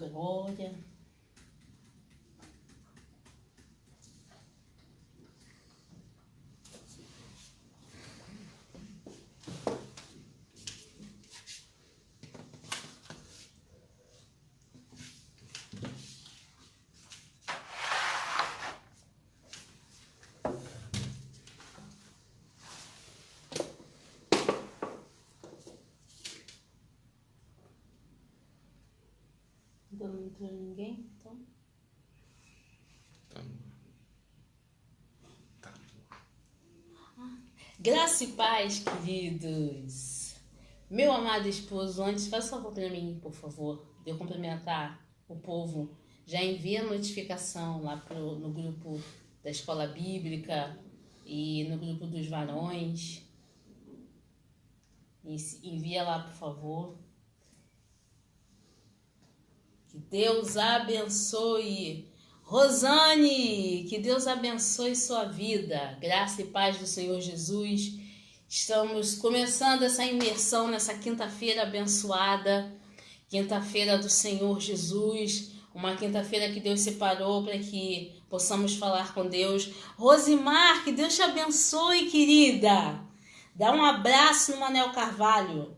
Glória. Não entrou ninguém, então. Tá. Graça e paz, queridos. Meu amado esposo, antes, faça um favor para mim, por favor, de eu cumprimentar o povo. Já envia a notificação lá no grupo da Escola Bíblica e no grupo dos varões. Envia lá, por favor. Que Deus abençoe. Rosane, que Deus abençoe sua vida. Graça e paz do Senhor Jesus. Estamos começando essa imersão nessa quinta-feira abençoada. Quinta-feira do Senhor Jesus. Uma quinta-feira que Deus separou para que possamos falar com Deus. Rosimar, que Deus te abençoe, querida. Dá um abraço no Manel Carvalho.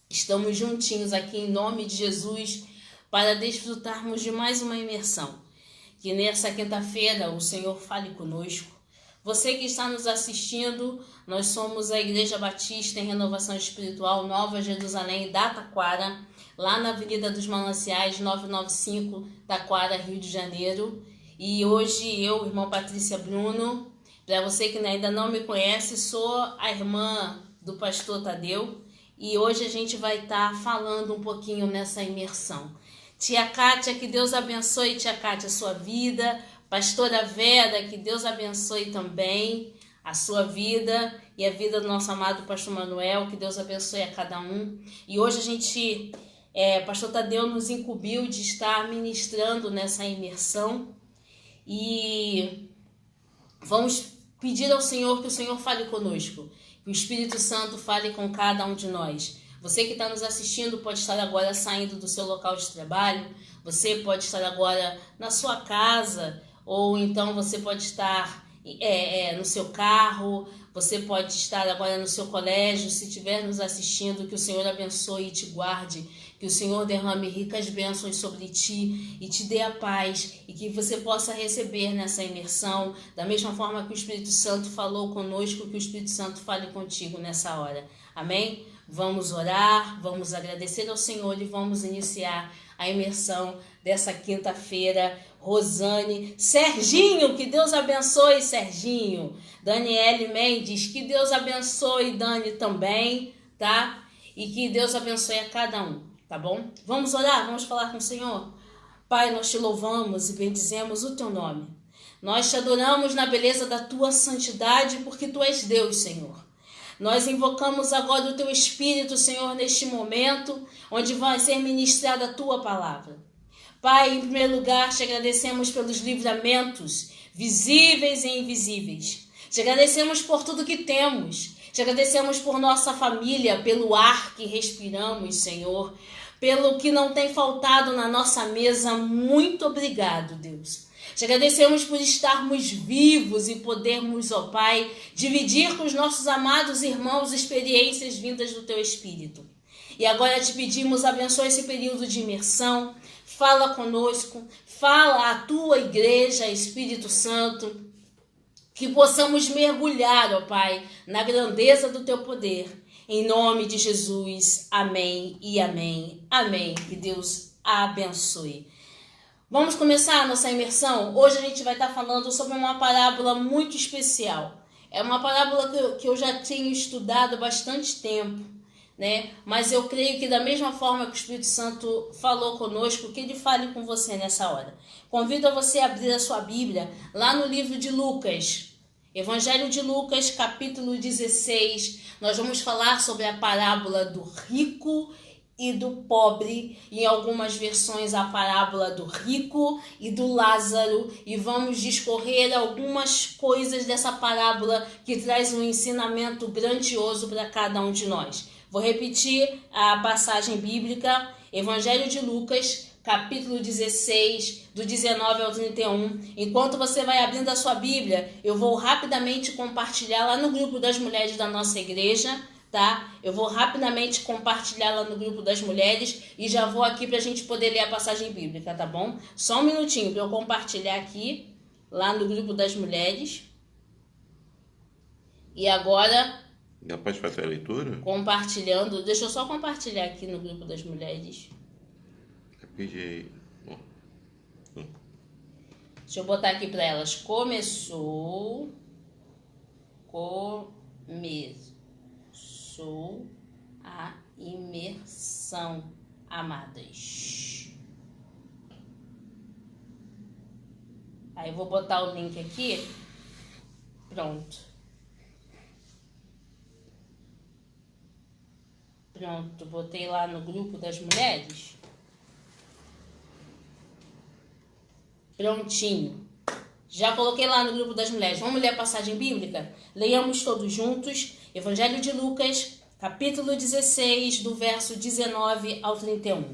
Estamos juntinhos aqui em nome de Jesus para desfrutarmos de mais uma imersão. Que nessa quinta-feira o Senhor fale conosco. Você que está nos assistindo, nós somos a Igreja Batista em Renovação Espiritual Nova Jerusalém da Taquara, lá na Avenida dos Mananciais 995, Taquara, Rio de Janeiro. E hoje eu, irmã Patrícia Bruno, para você que ainda não me conhece, sou a irmã do pastor Tadeu. E hoje a gente vai estar falando um pouquinho nessa imersão. Tia Kátia, que Deus abençoe, tia Kátia, a sua vida. Pastora Vera, que Deus abençoe também a sua vida e a vida do nosso amado pastor Manuel, que Deus abençoe a cada um. E hoje a gente, pastor Tadeu nos incumbiu de estar ministrando nessa imersão. E vamos pedir ao Senhor que o Senhor fale conosco. Que o Espírito Santo fale com cada um de nós. Você que está nos assistindo pode estar agora saindo do seu local de trabalho. Você pode estar agora na sua casa. Ou então você pode estar no seu carro. Você pode estar agora no seu colégio. Se estiver nos assistindo, que o Senhor abençoe e te guarde. Que o Senhor derrame ricas bênçãos sobre ti e te dê a paz. E que você possa receber nessa imersão, da mesma forma que o Espírito Santo falou conosco, que o Espírito Santo fale contigo nessa hora. Amém? Vamos orar, vamos agradecer ao Senhor e vamos iniciar a imersão dessa quinta-feira. Rosane, Serginho, que Deus abençoe, Serginho. Daniele Mendes, que Deus abençoe, Dani também, tá? E que Deus abençoe a cada um. Tá bom? Vamos orar, vamos falar com o Senhor. Pai, nós te louvamos e bendizemos o teu nome. Nós te adoramos na beleza da tua santidade, porque tu és Deus, Senhor. Nós invocamos agora o teu Espírito, Senhor, neste momento, onde vai ser ministrada a tua palavra. Pai, em primeiro lugar, te agradecemos pelos livramentos, visíveis e invisíveis. Te agradecemos por tudo que temos. Te agradecemos por nossa família, pelo ar que respiramos, Senhor, pelo que não tem faltado na nossa mesa. Muito obrigado, Deus. Te agradecemos por estarmos vivos e podermos, ó Pai, dividir com os nossos amados irmãos experiências vindas do Teu Espírito. E agora te pedimos, abençoe esse período de imersão, fala conosco, fala a Tua Igreja, Espírito Santo, que possamos mergulhar, ó Pai, na grandeza do Teu poder. Em nome de Jesus, amém e amém. Amém. Que Deus abençoe. Vamos começar a nossa imersão? Hoje a gente vai estar falando sobre uma parábola muito especial. É uma parábola que eu já tenho estudado há bastante tempo, né? Mas eu creio que da mesma forma que o Espírito Santo falou conosco, que Ele fale com você nessa hora. Convido a você a abrir a sua Bíblia lá no livro de Lucas. Evangelho de Lucas, capítulo 16. Nós vamos falar sobre a parábola do rico e do pobre, em algumas versões a parábola do rico e do Lázaro, e vamos discorrer algumas coisas dessa parábola que traz um ensinamento grandioso para cada um de nós. Vou repetir a passagem bíblica Evangelho de Lucas, capítulo 16, do 19 ao 31. Enquanto você vai abrindo a sua Bíblia, eu vou rapidamente compartilhar lá no grupo das mulheres da nossa igreja, tá? Eu vou rapidamente compartilhar lá no grupo das mulheres e já vou aqui para a gente poder ler a passagem bíblica, tá bom? Só um minutinho para eu compartilhar aqui lá no grupo das mulheres. E agora... Já pode fazer a leitura? Compartilhando. Deixa eu só compartilhar aqui no grupo das mulheres. Peguei. Deixa eu botar aqui para elas. Começou a imersão, amadas. Aí eu vou botar o link aqui. Pronto. Pronto, botei lá no grupo das mulheres. Prontinho. Já coloquei lá no grupo das mulheres. Vamos ler a passagem bíblica? Leiamos todos juntos. Evangelho de Lucas, capítulo 16, do verso 19 ao 31.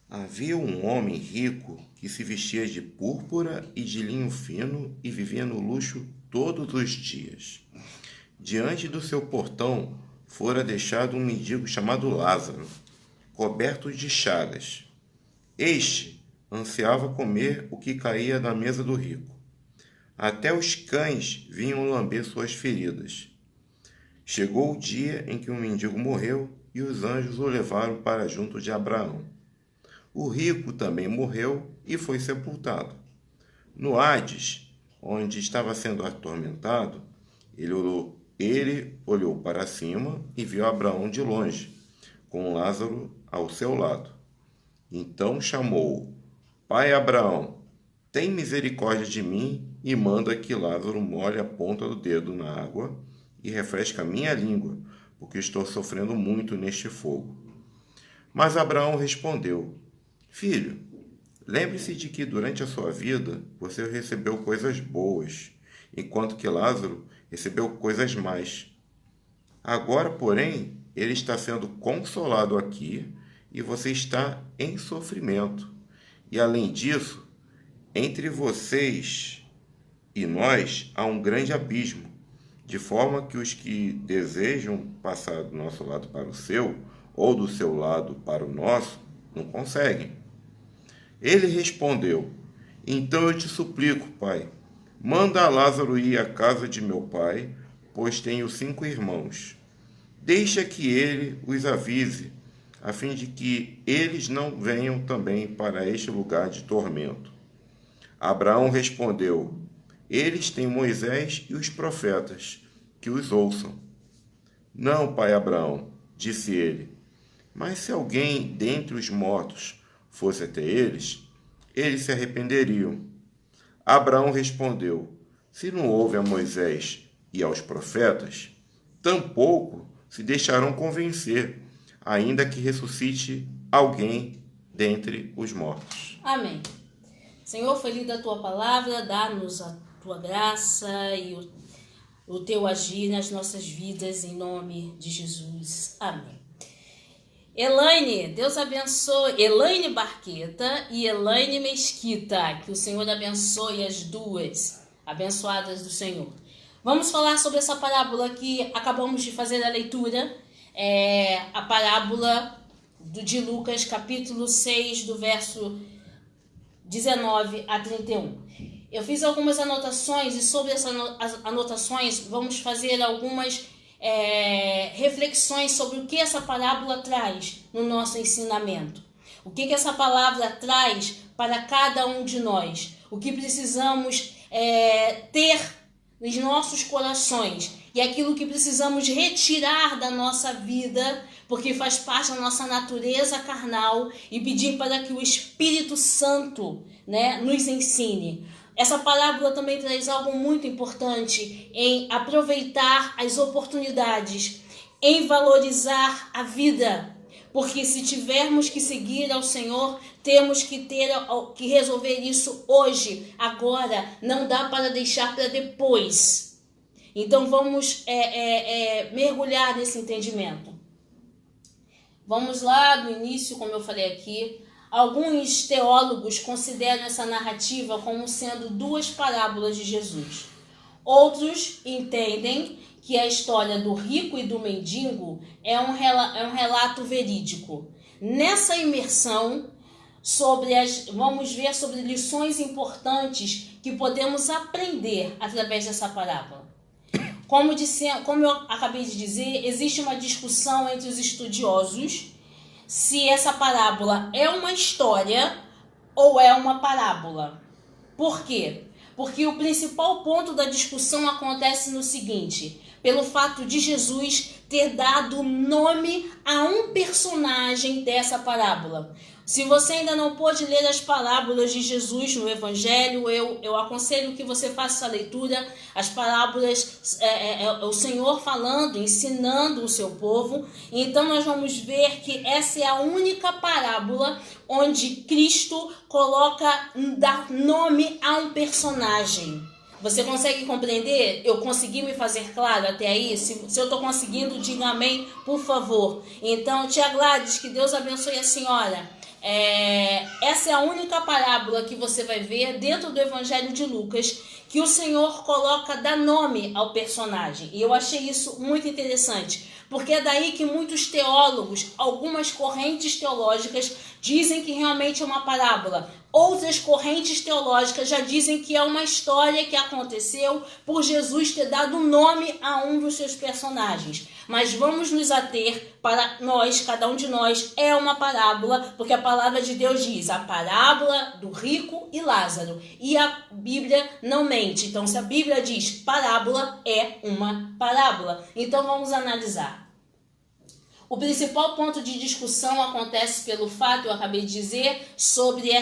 Havia um homem rico que se vestia de púrpura e de linho fino e vivia no luxo todos os dias. Diante do seu portão fora deixado um mendigo chamado Lázaro, coberto de chagas. Este ansiava comer o que caía da mesa do rico. Até os cães vinham lamber suas feridas. Chegou o dia em que o mendigo morreu e os anjos o levaram para junto de Abraão. O rico também morreu e foi sepultado. No Hades, onde estava sendo atormentado, ele olhou para cima e viu Abraão de longe, com Lázaro ao seu lado. Então chamou: Pai Abraão, tem misericórdia de mim e manda que Lázaro molhe a ponta do dedo na água e refresque a minha língua, porque estou sofrendo muito neste fogo. Mas Abraão respondeu: Filho, lembre-se de que durante a sua vida você recebeu coisas boas, enquanto que Lázaro recebeu coisas más. Agora, porém, ele está sendo consolado aqui e você está em sofrimento. E, além disso, entre vocês e nós há um grande abismo, de forma que os que desejam passar do nosso lado para o seu, ou do seu lado para o nosso, não conseguem. Ele respondeu: Então eu te suplico, pai, manda Lázaro ir à casa de meu pai, pois tenho 5 irmãos. Deixa que ele os avise, a fim de que eles não venham também para este lugar de tormento. Abraão respondeu: Eles têm Moisés e os profetas, que os ouçam. Não, pai Abraão, disse ele, mas se alguém dentre os mortos fosse até eles se arrependeriam. Abraão respondeu: Se não houve a Moisés e aos profetas, tampouco se deixarão convencer, ainda que ressuscite alguém dentre os mortos. Amém. Senhor, foi lida a tua palavra, dá-nos a tua graça e o teu agir nas nossas vidas, em nome de Jesus. Amém. Elaine, Deus abençoe. Elaine Barqueta e Elaine Mesquita, que o Senhor abençoe as duas, abençoadas do Senhor. Vamos falar sobre essa parábola que acabamos de fazer a leitura, a parábola de Lucas, capítulo 6, do verso 19 a 31. Eu fiz algumas anotações e sobre essas anotações vamos fazer algumas reflexões sobre o que essa parábola traz no nosso ensinamento. O que essa palavra traz para cada um de nós. O que precisamos ter nos nossos corações e aquilo que precisamos retirar da nossa vida, porque faz parte da nossa natureza carnal, e pedir para que o Espírito Santo, nos ensine. Essa parábola também traz algo muito importante em aproveitar as oportunidades, em valorizar a vida. Porque se tivermos que seguir ao Senhor, temos que resolver isso hoje, agora. Não dá para deixar para depois. Então vamos mergulhar nesse entendimento. Vamos lá do início, como eu falei aqui. Alguns teólogos consideram essa narrativa como sendo duas parábolas de Jesus. Outros entendem que a história do rico e do mendigo é um relato verídico. Nessa imersão, vamos ver sobre lições importantes que podemos aprender através dessa parábola. Como eu acabei de dizer, existe uma discussão entre os estudiosos se essa parábola é uma história ou é uma parábola. Por quê? Porque o principal ponto da discussão acontece no seguinte: pelo fato de Jesus ter dado nome a um personagem dessa parábola. Se você ainda não pôde ler as parábolas de Jesus no Evangelho, eu aconselho que você faça essa leitura. As parábolas o Senhor falando, ensinando o seu povo. Então nós vamos ver que essa é a única parábola onde Cristo dá nome a um personagem. Você consegue compreender? Eu consegui me fazer claro até aí? Se eu estou conseguindo, diga amém, por favor. Então, tia Gladys, que Deus abençoe a senhora. Essa é a única parábola que você vai ver dentro do Evangelho de Lucas que o Senhor dá nome ao personagem. E eu achei isso muito interessante, porque é daí que muitos teólogos, algumas correntes teológicas, dizem que realmente é uma parábola. Outras correntes teológicas já dizem que é uma história que aconteceu por Jesus ter dado nome a um dos seus personagens. Mas vamos nos ater para nós, cada um de nós é uma parábola, porque a palavra de Deus diz a parábola do rico e Lázaro. E a Bíblia não mente. Então, se a Bíblia diz parábola, é uma parábola. Então, vamos analisar. O principal ponto de discussão acontece pelo fato, eu acabei de dizer, sobre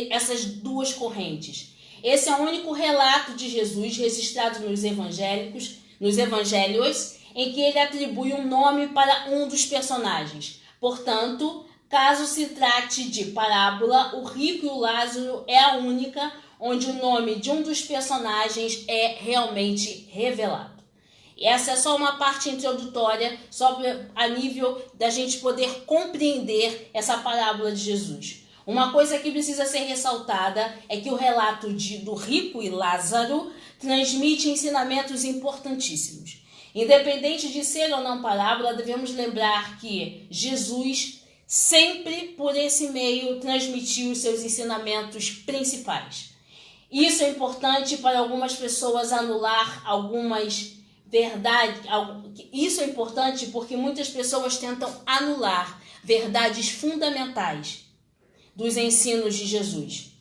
essas duas correntes. Esse é o único relato de Jesus registrado nos evangelhos, em que ele atribui um nome para um dos personagens. Portanto, caso se trate de parábola, o rico e o Lázaro é a única onde o nome de um dos personagens é realmente revelado. E essa é só uma parte introdutória, só a nível da gente poder compreender essa parábola de Jesus. Uma coisa que precisa ser ressaltada é que o relato do rico e Lázaro transmite ensinamentos importantíssimos. Independente de ser ou não parábola, devemos lembrar que Jesus sempre por esse meio transmitiu os seus ensinamentos principais. Isso é importante para algumas pessoas anular algumas verdades. Isso é importante porque muitas pessoas tentam anular verdades fundamentais dos ensinos de Jesus.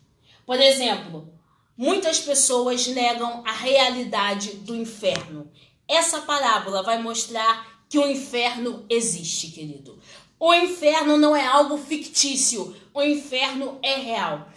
Por exemplo, muitas pessoas negam a realidade do inferno. Essa parábola vai mostrar que o inferno existe, querido. O inferno não é algo fictício, o inferno é real.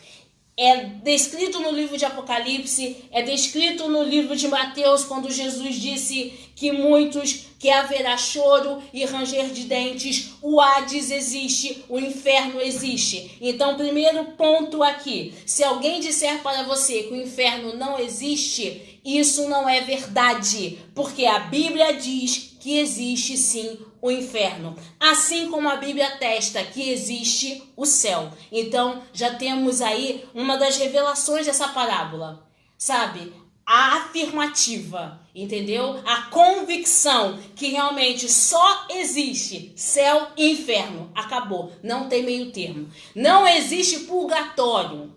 É descrito no livro de Apocalipse, é descrito no livro de Mateus, quando Jesus disse que haverá choro e ranger de dentes. O Hades existe, o inferno existe. Então, primeiro ponto aqui, se alguém disser para você que o inferno não existe, isso não é verdade, porque a Bíblia diz que existe sim o inferno, assim como a Bíblia atesta que existe o céu. Então, já temos aí uma das revelações dessa parábola, sabe? A afirmativa, entendeu? A convicção que realmente só existe céu e inferno. Acabou, não tem meio termo. Não existe purgatório,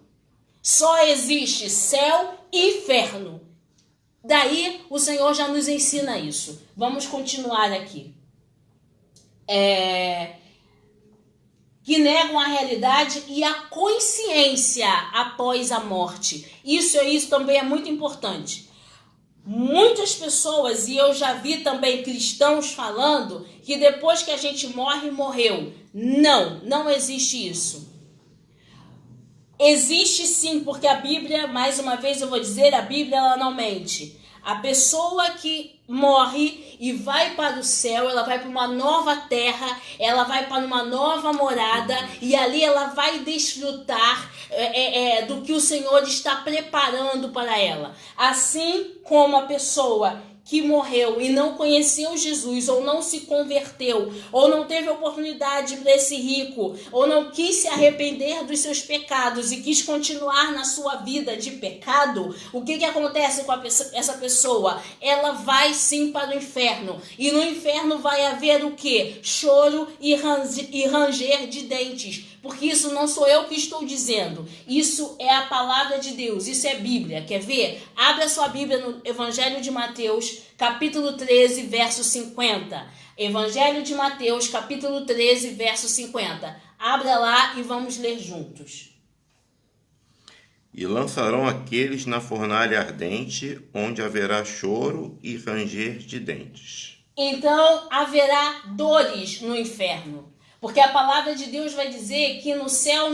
só existe céu e inferno. Daí o Senhor já nos ensina isso. Vamos continuar aqui. Que negam a realidade e a consciência após a morte. Isso também é muito importante. Muitas pessoas, e eu já vi também cristãos falando que depois que a gente morre, morreu. Não existe isso. Existe sim, porque a Bíblia, mais uma vez eu vou dizer, a Bíblia ela não mente. A pessoa que morre e vai para o céu, ela vai para uma nova terra, ela vai para uma nova morada e ali ela vai desfrutar do que o Senhor está preparando para ela. Assim como a pessoa que morreu e não conheceu Jesus, ou não se converteu, ou não teve oportunidade para esse rico, ou não quis se arrepender dos seus pecados e quis continuar na sua vida de pecado, o que acontece com essa pessoa? Ela vai sim para o inferno. E no inferno vai haver o quê? Choro e ranger de dentes. Porque isso não sou eu que estou dizendo. Isso é a palavra de Deus. Isso é Bíblia. Quer ver? Abre a sua Bíblia no Evangelho de Mateus, capítulo 13, verso 50. Evangelho de Mateus, capítulo 13, verso 50. Abra lá e vamos ler juntos. E lançarão aqueles na fornalha ardente, onde haverá choro e ranger de dentes. Então haverá dores no inferno. Porque a palavra de Deus vai dizer que no céu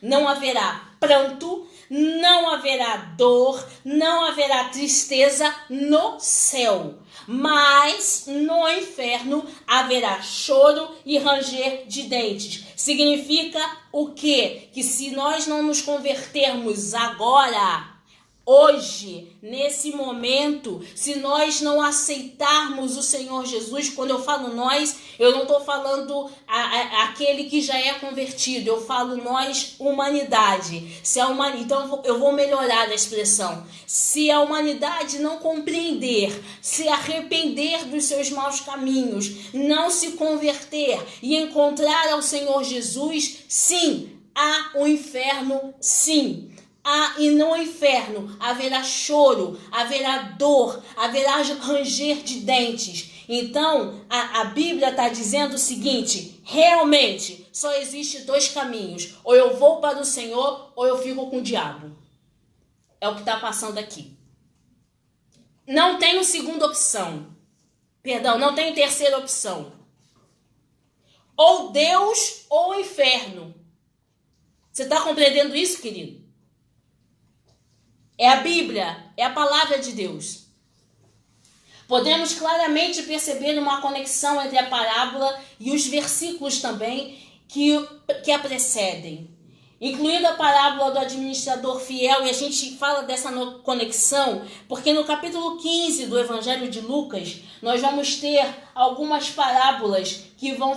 não haverá pranto, não haverá dor, não haverá tristeza no céu. Mas no inferno haverá choro e ranger de dentes. Significa o quê? Que se nós não nos convertermos agora, hoje, nesse momento, se nós não aceitarmos o Senhor Jesus, quando eu falo nós, eu não estou falando aquele que já é convertido, eu falo nós, humanidade. Então eu vou melhorar a expressão. Se a humanidade não compreender, se arrepender dos seus maus caminhos, não se converter e encontrar ao Senhor Jesus, sim, há o inferno, sim. E no inferno haverá choro, haverá dor, haverá ranger de dentes. Então, a Bíblia está dizendo o seguinte: realmente só existe dois caminhos. Ou eu vou para o Senhor, ou eu fico com o diabo. É o que está passando aqui. Não tenho segunda opção. Perdão, não tenho terceira opção. Ou Deus ou o inferno. Você está compreendendo isso, querido? É a Bíblia, é a palavra de Deus. Podemos claramente perceber uma conexão entre a parábola e os versículos também que a precedem. Incluindo a parábola do administrador fiel, e a gente fala dessa conexão, porque no capítulo 15 do Evangelho de Lucas, nós vamos ter algumas parábolas que vão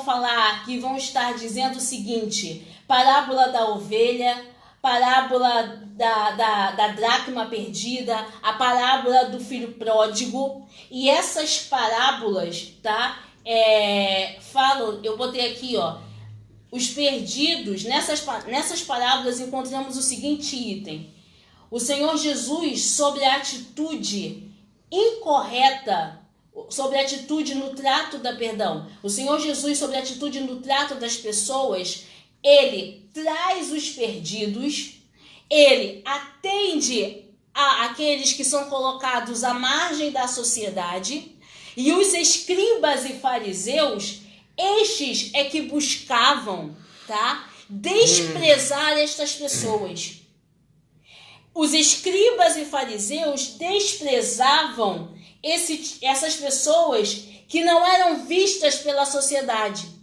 estar dizendo o seguinte: parábola da ovelha, parábola da dracma perdida, a parábola do filho pródigo. E essas parábolas, tá? Falam, eu botei aqui, os perdidos. Nessas parábolas encontramos o seguinte item: o Senhor Jesus, sobre a atitude incorreta, sobre a atitude no trato o Senhor Jesus, sobre a atitude no trato das pessoas, ele traz os perdidos, ele atende àqueles que são colocados à margem da sociedade, e os escribas e fariseus, estes é que buscavam, tá, desprezar estas pessoas. Os escribas e fariseus desprezavam essas pessoas que não eram vistas pela sociedade.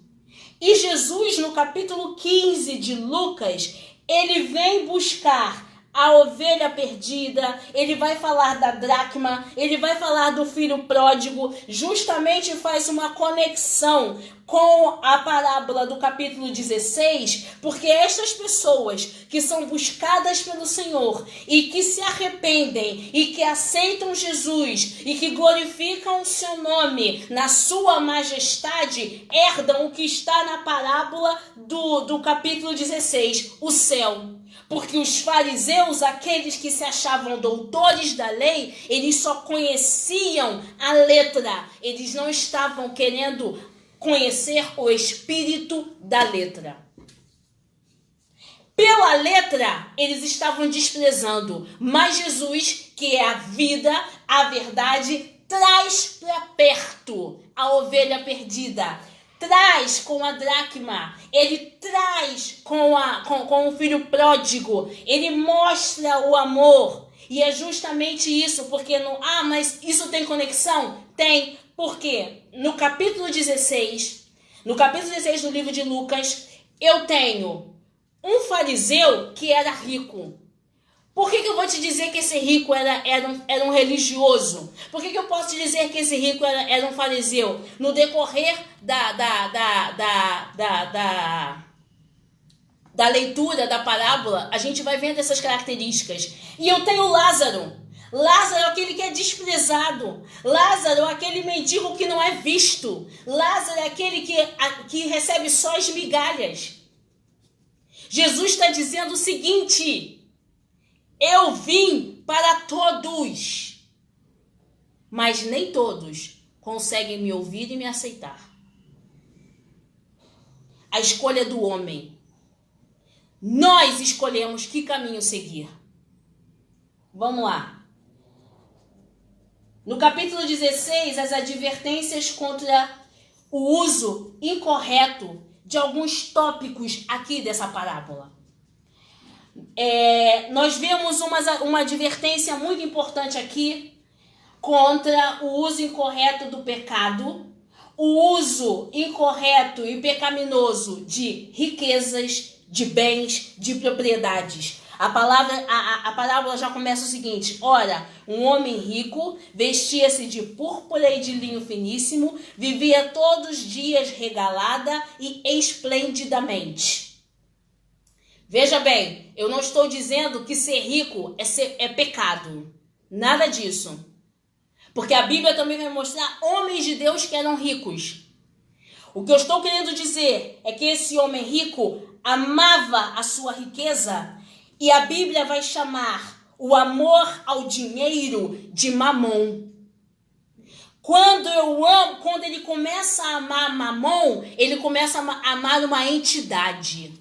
E Jesus, no capítulo 15 de Lucas, ele vem buscar a ovelha perdida, ele vai falar da dracma, ele vai falar do filho pródigo, justamente faz uma conexão com a parábola do capítulo 16, porque estas pessoas que são buscadas pelo Senhor e que se arrependem e que aceitam Jesus e que glorificam o seu nome na sua majestade, herdam o que está na parábola do capítulo 16, o céu. Porque os fariseus, aqueles que se achavam doutores da lei, eles só conheciam a letra. Eles não estavam querendo conhecer o espírito da letra. Pela letra, eles estavam desprezando. Mas Jesus, que é a vida, a verdade, traz para perto a ovelha perdida. Traz com a dracma, ele traz com o filho pródigo, ele mostra o amor. E é justamente isso, porque mas isso tem conexão? Tem, porque no capítulo 16 do livro de Lucas, eu tenho um fariseu que era rico. Por que eu vou te dizer que esse rico era um religioso? Por que eu posso te dizer que esse rico era um fariseu? No decorrer da leitura da parábola, a gente vai vendo essas características. E eu tenho Lázaro. Lázaro é aquele que é desprezado. Lázaro é aquele mendigo que não é visto. Lázaro é aquele que recebe só as migalhas. Jesus está dizendo o seguinte: eu vim para todos, mas nem todos conseguem me ouvir e me aceitar. A escolha do homem. Nós escolhemos que caminho seguir. Vamos lá. No capítulo 16, as advertências contra o uso incorreto de alguns tópicos aqui dessa parábola. Nós vemos uma advertência muito importante aqui contra o uso incorreto do pecado, o uso incorreto e pecaminoso de riquezas, de bens, de propriedades. A parábola já começa o seguinte: ora, um homem rico vestia-se de púrpura e de linho finíssimo, vivia todos os dias regalada e esplendidamente. Veja bem, eu não estou dizendo que ser rico é pecado. Nada disso. Porque a Bíblia também vai mostrar homens de Deus que eram ricos. O que eu estou querendo dizer é que esse homem rico amava a sua riqueza, e a Bíblia vai chamar o amor ao dinheiro de mamon. Quando ele começa a amar mamon, ele começa a amar uma entidade.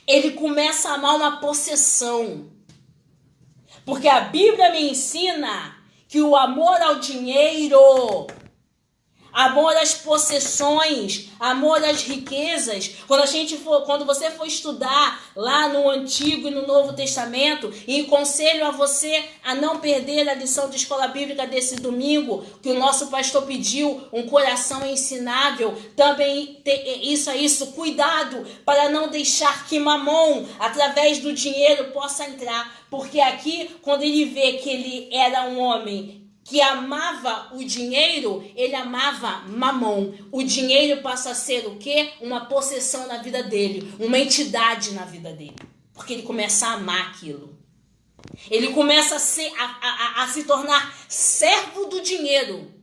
Ele começa a amar uma possessão. Porque a Bíblia me ensina que o amor ao dinheiro, amor às possessões, amor às riquezas, quando você for estudar lá no Antigo e no Novo Testamento, e aconselho a você a não perder a lição de escola bíblica desse domingo, que o nosso pastor pediu, um coração ensinável, também isso, cuidado para não deixar que mamon, através do dinheiro, possa entrar, porque aqui, quando ele vê que ele era um homem que amava o dinheiro, ele amava mamon. O dinheiro passa a ser o quê? Uma possessão na vida dele, uma entidade na vida dele. Porque ele começa a amar aquilo. Ele começa a se tornar servo do dinheiro.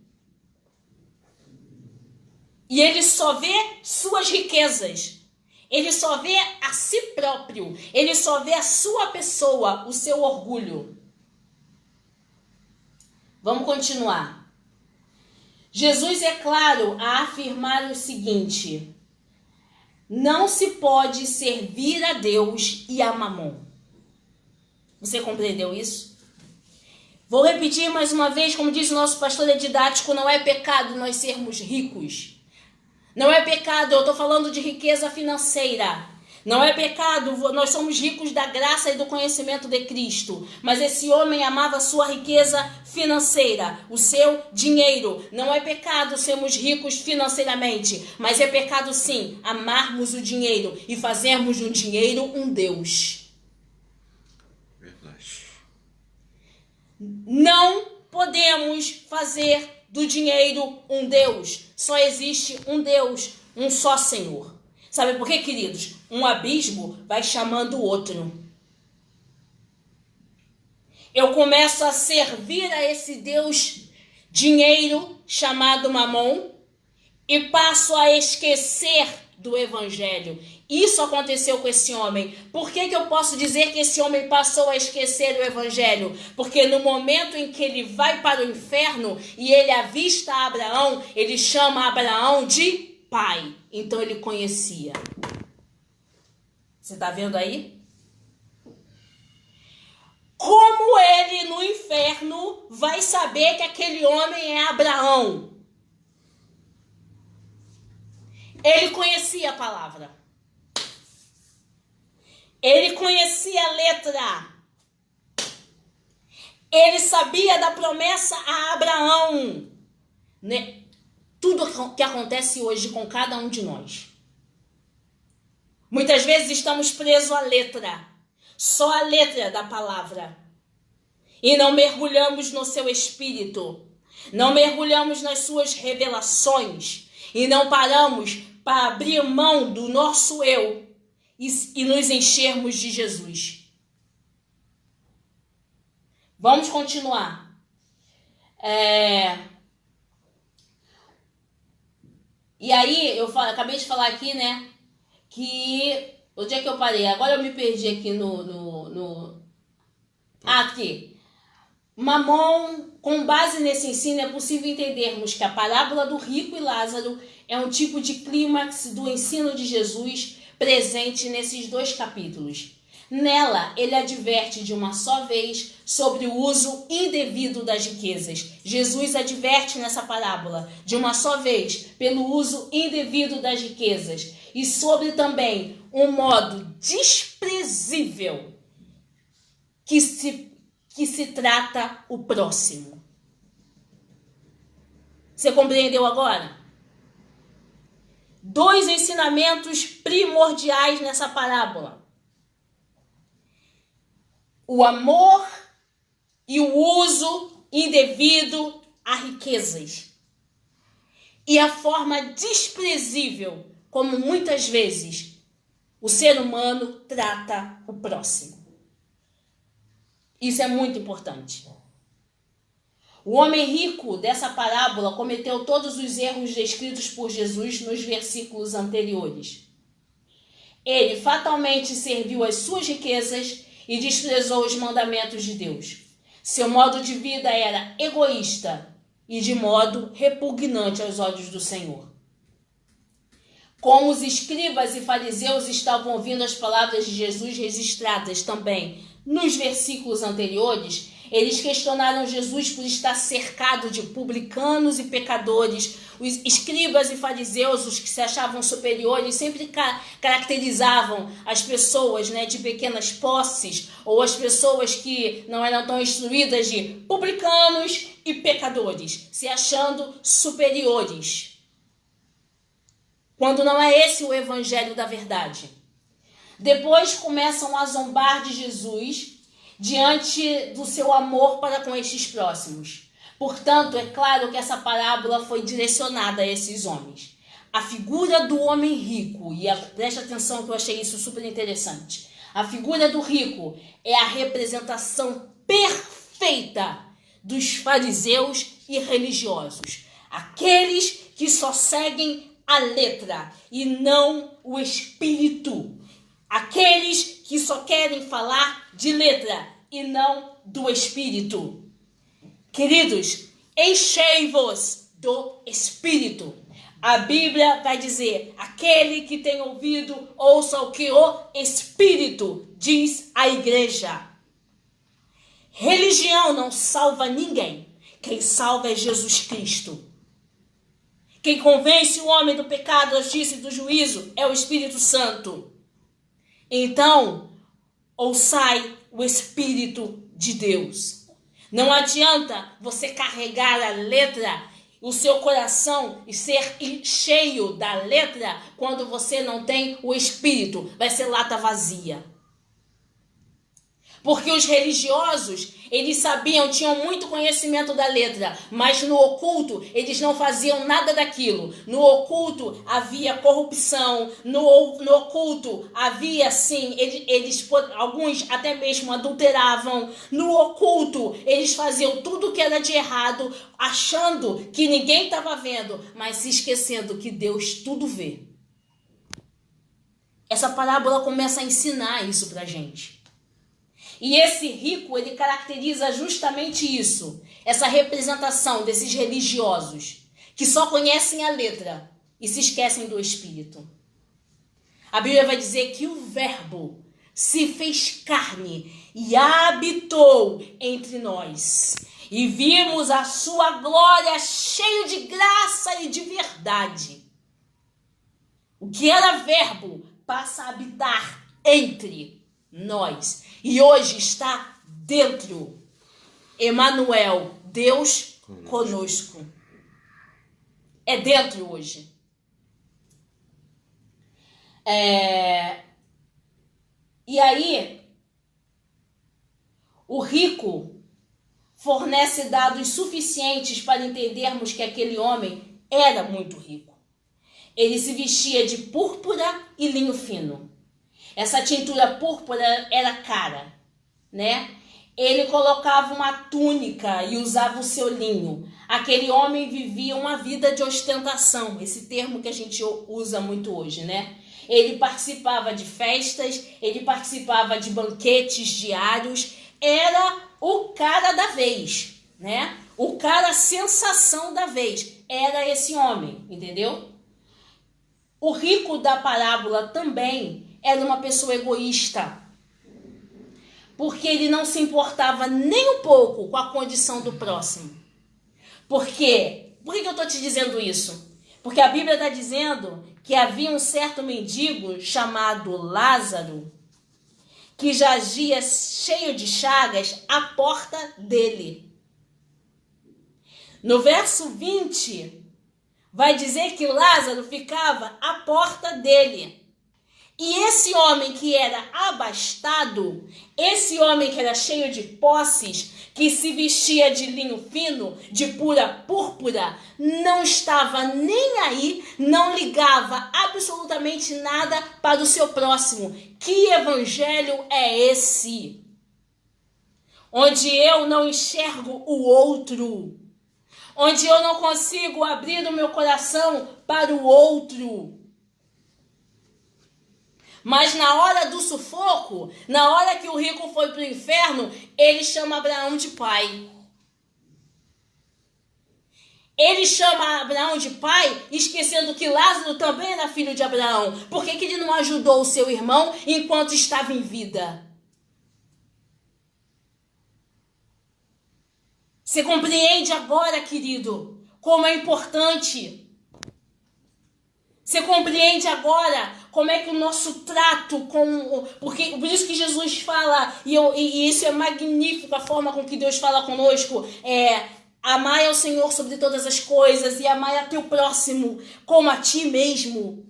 E ele só vê suas riquezas. Ele só vê a si próprio. Ele só vê a sua pessoa, o seu orgulho. Vamos continuar. Jesus é claro a afirmar o seguinte: não se pode servir a Deus e a mamon. Você compreendeu isso? Vou repetir mais uma vez, como diz o nosso pastor didático, não é pecado nós sermos ricos. Não é pecado, eu estou falando de riqueza financeira. Não é pecado, nós somos ricos da graça e do conhecimento de Cristo. Mas esse homem amava a sua riqueza financeira, o seu dinheiro. Não é pecado sermos ricos financeiramente, mas é pecado sim amarmos o dinheiro e fazermos do dinheiro um Deus. Verdade. Não podemos fazer do dinheiro um Deus. Só existe um Deus, um só Senhor. Sabe por quê, queridos? Um abismo vai chamando o outro. Eu começo a servir a esse Deus dinheiro chamado mamon e passo a esquecer do evangelho. Isso aconteceu com esse homem. Por que eu posso dizer que esse homem passou a esquecer o evangelho? Porque no momento em que ele vai para o inferno e ele avista Abraão, ele chama Abraão de pai. Então ele conhecia. Você está vendo aí? Como ele no inferno vai saber que aquele homem é Abraão? Ele conhecia a palavra. Ele conhecia a letra. Ele sabia da promessa a Abraão. Tudo que acontece hoje com cada um de nós. Muitas vezes estamos presos à letra. só a letra da palavra e não mergulhamos no seu espírito, não mergulhamos nas suas revelações e não paramos para abrir mão do nosso eu e nos enchermos de Jesus. Vamos continuar. E aí, acabei de falar aqui, né, que... Onde é que eu parei? Agora eu me perdi aqui aqui. Mamon, com base nesse ensino, é possível entendermos que a parábola do rico e Lázaro é um tipo de clímax do ensino de Jesus presente nesses 2 capítulos. Nela, ele adverte de uma só vez sobre o uso indevido das riquezas. Jesus adverte nessa parábola de uma só vez pelo uso indevido das riquezas e sobre também um modo desprezível que se trata o próximo. Você compreendeu agora? 2 ensinamentos primordiais nessa parábola: o amor e o uso indevido a riquezas. E a forma desprezível como muitas vezes o ser humano trata o próximo. Isso é muito importante. O homem rico dessa parábola cometeu todos os erros descritos por Jesus nos versículos anteriores. Ele fatalmente serviu às suas riquezas e desprezou os mandamentos de Deus. Seu modo de vida era egoísta e de modo repugnante aos olhos do Senhor. Como os escribas e fariseus estavam ouvindo as palavras de Jesus registradas também nos versículos anteriores, eles questionaram Jesus por estar cercado de publicanos e pecadores. Os escribas e fariseus, os que se achavam superiores, sempre caracterizavam as pessoas, né, de pequenas posses, ou as pessoas que não eram tão instruídas, de publicanos e pecadores, se achando superiores. Quando não é esse o evangelho da verdade. Depois começam a zombar de Jesus diante do seu amor para com estes próximos. Portanto, é claro que essa parábola foi direcionada a esses homens. A figura do homem rico, e preste atenção que eu achei isso super interessante. A figura do rico é a representação perfeita dos fariseus e religiosos. Aqueles que só seguem a letra e não o espírito. Aqueles que só querem falar de letra e não do espírito. Queridos, enchei-vos do espírito. A Bíblia vai dizer: aquele que tem ouvido, ouça o que o espírito diz à igreja. Religião não salva ninguém. Quem salva é Jesus Cristo. Quem convence o homem do pecado, da justiça e do juízo é o Espírito Santo. Então, ouçai o Espírito de Deus. Não adianta você carregar a letra, o seu coração, e ser cheio da letra quando você não tem o Espírito. Vai ser lata vazia. Porque os religiosos, eles sabiam, tinham muito conhecimento da letra, mas no oculto eles não faziam nada daquilo. No oculto havia corrupção, no oculto havia, sim, alguns até mesmo adulteravam. No oculto eles faziam tudo que era de errado, achando que ninguém estava vendo, mas se esquecendo que Deus tudo vê. Essa parábola começa a ensinar isso pra gente. E esse rico, ele caracteriza justamente isso, essa representação desses religiosos, que só conhecem a letra e se esquecem do espírito. A Bíblia vai dizer que o Verbo se fez carne e habitou entre nós. E vimos a sua glória cheio de graça e de verdade. O que era Verbo passa a habitar entre nós. E hoje está dentro. Emanuel, Deus conosco. É dentro hoje. E aí, o rico fornece dados suficientes para entendermos que aquele homem era muito rico. Ele se vestia de púrpura e linho fino. Essa tintura púrpura era cara, né? Ele colocava uma túnica e usava o seu linho. Aquele homem vivia uma vida de ostentação, esse termo que a gente usa muito hoje, né? Ele participava de festas, ele participava de banquetes diários, era o cara da vez, né? O cara sensação da vez, era esse homem, entendeu? O rico da parábola também era uma pessoa egoísta, porque ele não se importava nem um pouco com a condição do próximo. Por quê? Por que eu estou te dizendo isso? Porque a Bíblia está dizendo que havia um certo mendigo chamado Lázaro, que jazia cheio de chagas à porta dele. No verso 20, vai dizer que Lázaro ficava à porta dele. E esse homem que era abastado, esse homem que era cheio de posses, que se vestia de linho fino, de pura púrpura, não estava nem aí, não ligava absolutamente nada para o seu próximo. Que evangelho é esse? Onde eu não enxergo o outro, onde eu não consigo abrir o meu coração para o outro. Mas na hora do sufoco, na hora que o rico foi para o inferno, ele chama Abraão de pai. Ele chama Abraão de pai, esquecendo que Lázaro também era filho de Abraão. Por que ele não ajudou o seu irmão enquanto estava em vida? Você compreende agora, querido, como é importante? Você compreende agora como é que o nosso trato com... Por isso que Jesus fala, e isso é magnífico, a forma com que Deus fala conosco, amai ao Senhor sobre todas as coisas e amai a teu próximo como a ti mesmo.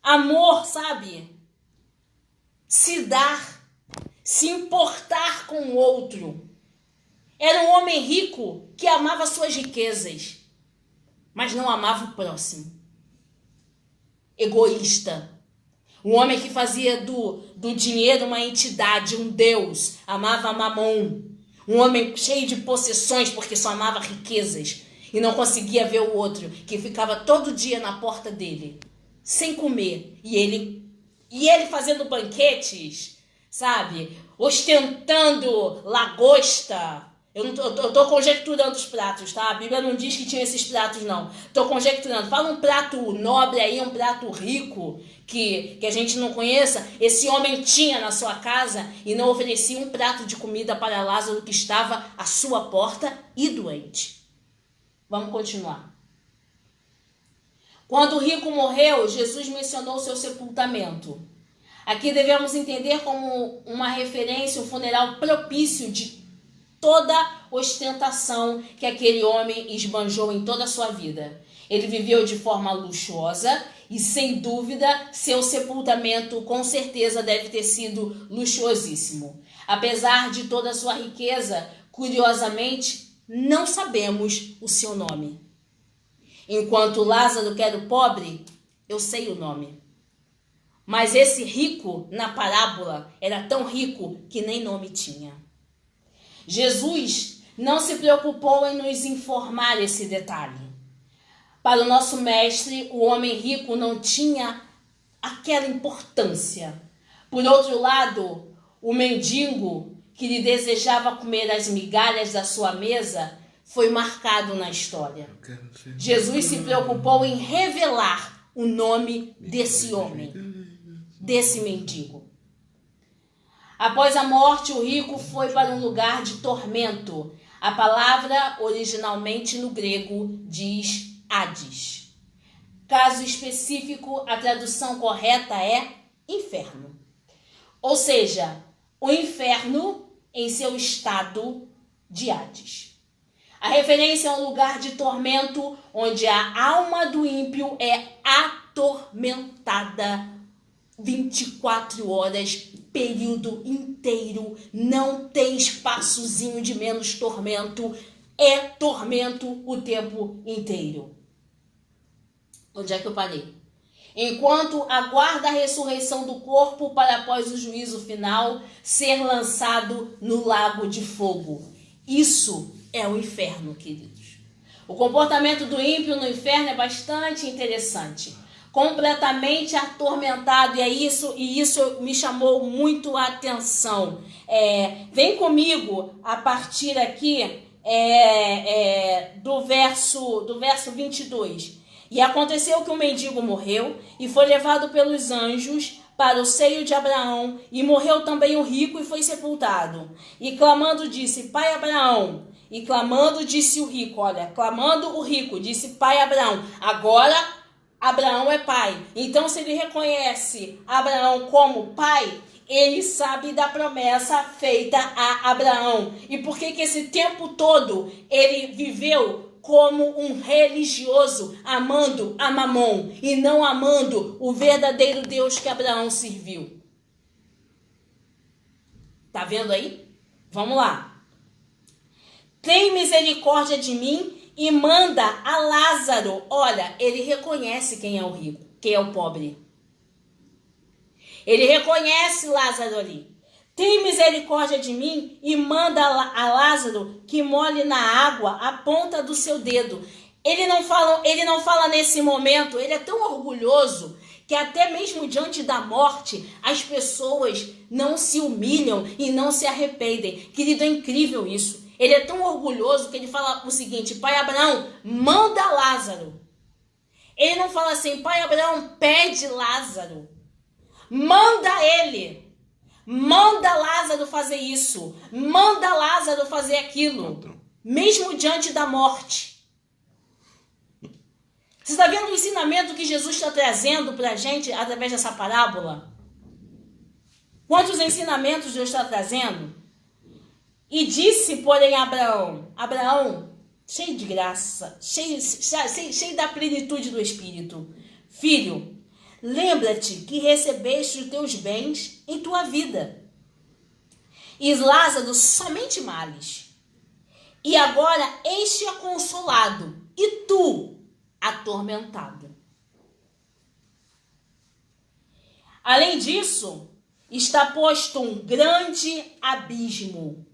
Amor, sabe? Se dar, se importar com o outro. Era um homem rico que amava suas riquezas, mas não amava o próximo. Egoísta. Um homem que fazia do dinheiro uma entidade, um Deus. Amava Mamon. Um homem cheio de possessões porque só amava riquezas. E não conseguia ver o outro, que ficava todo dia na porta dele, sem comer. E ele fazendo banquetes, sabe? Ostentando lagosta. Eu tô conjecturando os pratos, tá? A Bíblia não diz que tinha esses pratos, não. Tô conjecturando. Fala um prato nobre aí, um prato rico, que a gente não conheça. Esse homem tinha na sua casa e não oferecia um prato de comida para Lázaro que estava à sua porta e doente. Vamos continuar. Quando o rico morreu, Jesus mencionou seu sepultamento. Aqui devemos entender como uma referência, um funeral propício de toda ostentação que aquele homem esbanjou em toda a sua vida. Ele viveu de forma luxuosa e, sem dúvida, seu sepultamento com certeza deve ter sido luxuosíssimo. Apesar de toda a sua riqueza, curiosamente, não sabemos o seu nome. Enquanto Lázaro, que era o pobre, eu sei o nome. Mas esse rico, na parábola, era tão rico que nem nome tinha. Jesus não se preocupou em nos informar esse detalhe. Para o nosso mestre, o homem rico não tinha aquela importância. Por outro lado, o mendigo que lhe desejava comer as migalhas da sua mesa foi marcado na história. Jesus se preocupou em revelar o nome desse homem, desse mendigo. Após a morte, o rico foi para um lugar de tormento. A palavra, originalmente no grego, diz Hades. Caso específico, a tradução correta é inferno. Ou seja, o inferno em seu estado de Hades. A referência é um lugar de tormento onde a alma do ímpio é atormentada 24 horas, período inteiro, não tem espaçozinho de menos tormento, é tormento o tempo inteiro. Onde é que eu parei? Enquanto aguarda a ressurreição do corpo para após o juízo final ser lançado no lago de fogo. Isso é o inferno, queridos. O comportamento do ímpio no inferno é bastante interessante. Completamente atormentado, e isso me chamou muito a atenção. Vem comigo a partir aqui do verso 22. E aconteceu que o mendigo morreu e foi levado pelos anjos para o seio de Abraão, e morreu também o rico e foi sepultado. E clamando disse, Pai Abraão, e clamando disse o rico, clamando o rico, disse Pai Abraão, agora Abraão é pai. Então se ele reconhece Abraão como pai, ele sabe da promessa feita a Abraão. E por que esse tempo todo ele viveu como um religioso, amando a Mamon e não amando o verdadeiro Deus que Abraão serviu? Tá vendo aí? Vamos lá. Tem misericórdia de mim e manda a Lázaro. Olha, ele reconhece quem é o rico, quem é o pobre. Ele reconhece Lázaro ali. Tem misericórdia de mim e manda a Lázaro que molhe na água a ponta do seu dedo. Ele não fala nesse momento, ele é tão orgulhoso que até mesmo diante da morte as pessoas não se humilham e não se arrependem. Querido, é incrível isso. Ele é tão orgulhoso que ele fala o seguinte, Pai Abraão, manda Lázaro. Ele não fala assim, Pai Abraão, pede Lázaro. Manda ele. Manda Lázaro fazer isso. Manda Lázaro fazer aquilo. Mesmo diante da morte. Você está vendo o ensinamento que Jesus está trazendo para a gente através dessa parábola? Quantos ensinamentos Deus está trazendo? E disse, porém, Abraão, cheio de graça, cheio da plenitude do Espírito, filho, lembra-te que recebeste os teus bens em tua vida. E Lázaro somente males. E agora este é consolado, e tu atormentado. Além disso, está posto um grande abismo.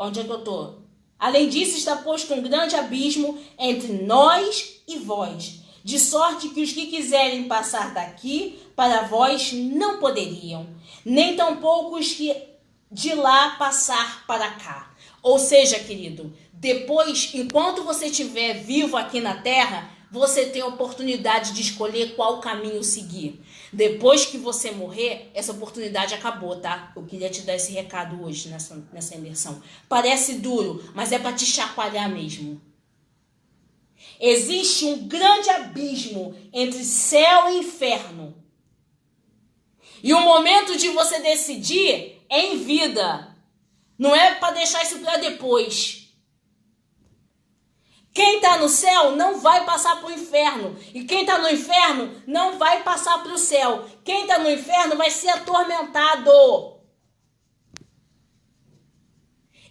Onde é que eu estou? Além disso, está posto um grande abismo entre nós e vós, de sorte que os que quiserem passar daqui para vós não poderiam, nem tampouco os que de lá passar para cá. Ou seja, querido, depois, enquanto você estiver vivo aqui na terra, você tem a oportunidade de escolher qual caminho seguir. Depois que você morrer, essa oportunidade acabou, tá? Eu queria te dar esse recado hoje nessa imersão. Parece duro, mas é para te chacoalhar mesmo. Existe um grande abismo entre céu e inferno. E o momento de você decidir é em vida. Não é para deixar isso para depois. Quem está no céu não vai passar para o inferno. E quem está no inferno não vai passar para o céu. Quem está no inferno vai ser atormentado.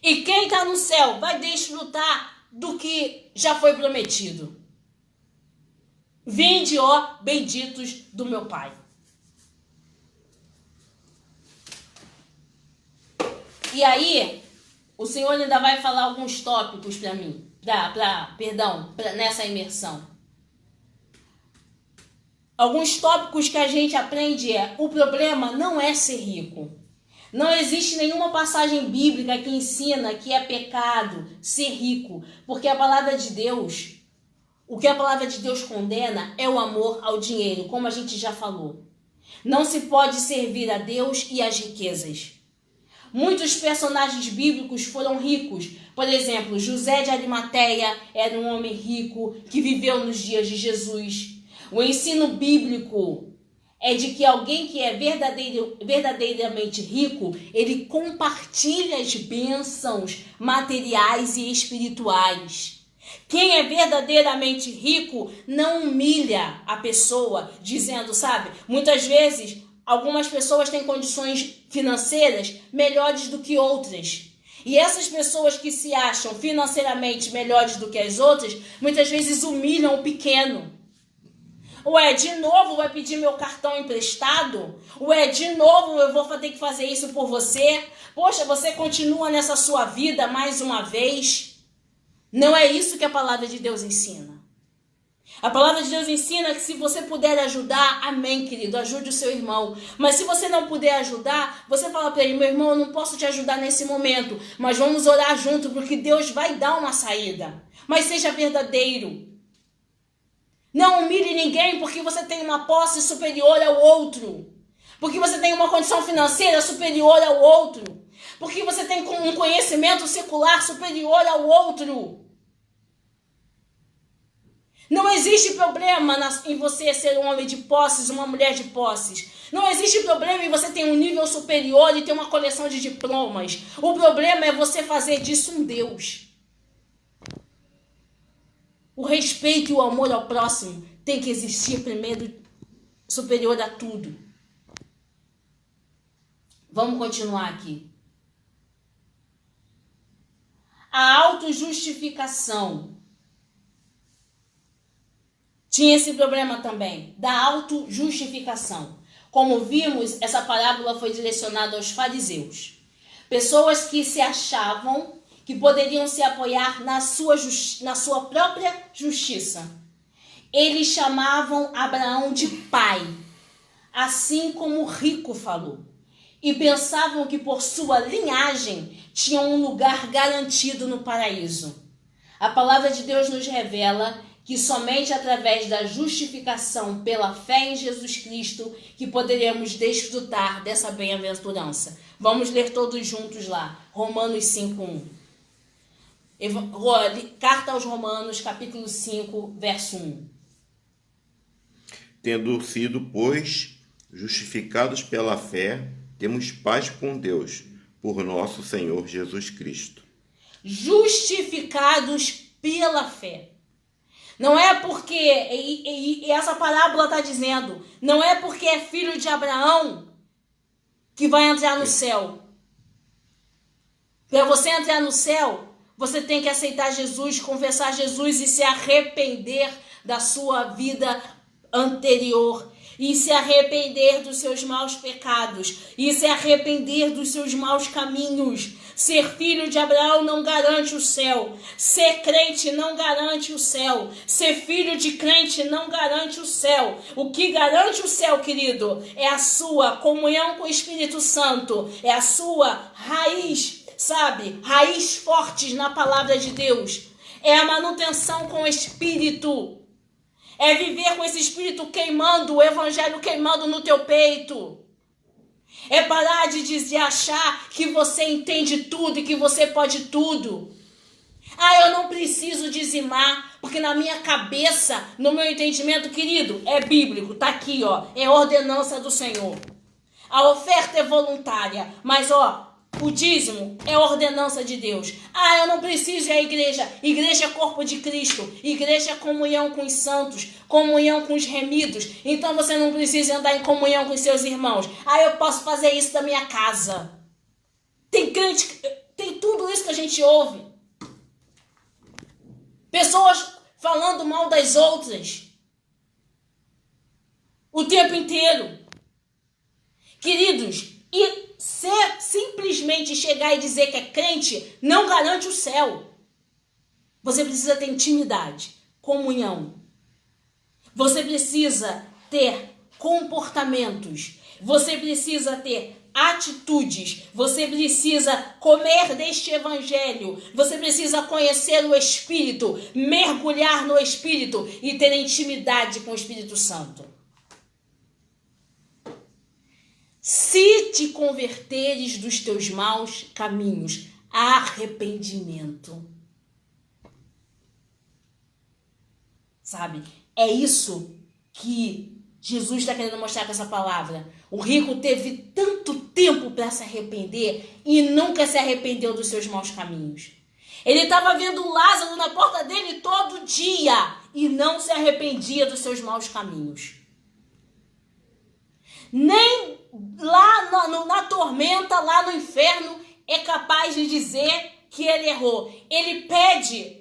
E quem está no céu vai desfrutar do que já foi prometido. Vinde, ó, benditos do meu Pai. E aí, o Senhor ainda vai falar alguns tópicos para mim. Nessa imersão. Alguns tópicos que a gente aprende o problema não é ser rico. Não existe nenhuma passagem bíblica que ensina que é pecado ser rico, porque a palavra de Deus, o que a palavra de Deus condena é o amor ao dinheiro, como a gente já falou. Não se pode servir a Deus e às riquezas. Muitos personagens bíblicos foram ricos. Por exemplo, José de Arimateia era um homem rico que viveu nos dias de Jesus. O ensino bíblico é de que alguém que é verdadeiramente rico, ele compartilha as bênçãos materiais e espirituais. Quem é verdadeiramente rico não humilha a pessoa, dizendo, sabe? Muitas vezes, algumas pessoas têm condições financeiras melhores do que outras. E essas pessoas que se acham financeiramente melhores do que as outras, muitas vezes humilham o pequeno. Ué, de novo vai pedir meu cartão emprestado? Ué, de novo eu vou ter que fazer isso por você? Poxa, você continua nessa sua vida mais uma vez? Não é isso que a palavra de Deus ensina. A palavra de Deus ensina que se você puder ajudar, amém, querido, ajude o seu irmão. Mas se você não puder ajudar, você fala para ele, meu irmão, eu não posso te ajudar nesse momento, mas vamos orar junto, porque Deus vai dar uma saída. Mas seja verdadeiro. Não humilhe ninguém porque você tem uma posse superior ao outro. Porque você tem uma condição financeira superior ao outro. Porque você tem um conhecimento secular superior ao outro. Não existe problema em você ser um homem de posses, uma mulher de posses. Não existe problema em você ter um nível superior e ter uma coleção de diplomas. O problema é você fazer disso um Deus. O respeito e o amor ao próximo tem que existir primeiro, superior a tudo. Vamos continuar aqui. A autojustificação. Tinha esse problema também, da autojustificação. Como vimos, essa parábola foi direcionada aos fariseus. Pessoas que se achavam que poderiam se apoiar na sua própria justiça. Eles chamavam Abraão de pai, assim como o rico falou. E pensavam que por sua linhagem tinham um lugar garantido no paraíso. A palavra de Deus nos revela que somente através da justificação pela fé em Jesus Cristo que poderemos desfrutar dessa bem-aventurança. Vamos ler todos juntos lá, Romanos 5:1. Carta aos Romanos, capítulo 5, verso 1. Tendo sido, pois, justificados pela fé, temos paz com Deus, por nosso Senhor Jesus Cristo. Justificados pela fé. Não é porque, e essa parábola está dizendo, não é porque é filho de Abraão que vai entrar no céu. Para você entrar no céu, você tem que aceitar Jesus, confessar Jesus e se arrepender da sua vida anterior. E se arrepender dos seus maus pecados. E se arrepender dos seus maus caminhos. Ser filho de Abraão não garante o céu. Ser crente não garante o céu. Ser filho de crente não garante o céu. O que garante o céu, querido, é a sua comunhão com o Espírito Santo. É a sua raiz, sabe? Raiz fortes na palavra de Deus. É a manutenção com o Espírito. É viver com esse Espírito queimando, o Evangelho queimando no teu peito. É parar de achar que você entende tudo e que você pode tudo. Ah, eu não preciso dizimar, porque na minha cabeça, no meu entendimento, querido, é bíblico, tá aqui, ó, é ordenança do Senhor. A oferta é voluntária, mas ó, o dízimo é ordenança de Deus. Ah, eu não preciso ir à igreja. Igreja é corpo de Cristo. Igreja é comunhão com os santos. Comunhão com os remidos. Então você não precisa andar em comunhão com os seus irmãos. Ah, eu posso fazer isso da minha casa. Tem crente, tem tudo isso que a gente ouve. Pessoas falando mal das outras. O tempo inteiro. Queridos, e simplesmente chegar e dizer que é crente não garante o céu. Você precisa ter intimidade, comunhão. Você precisa ter comportamentos. Você precisa ter atitudes. Você precisa comer deste evangelho. Você precisa conhecer o Espírito, mergulhar no Espírito e ter intimidade com o Espírito Santo. Se te converteres dos teus maus caminhos, arrependimento. Sabe? É isso que Jesus está querendo mostrar com essa palavra. O rico teve tanto tempo para se arrepender e nunca se arrependeu dos seus maus caminhos. Ele estava vendo Lázaro na porta dele todo dia e não se arrependia dos seus maus caminhos. Nem lá na tormenta, lá no inferno, é capaz de dizer que ele errou. Ele pede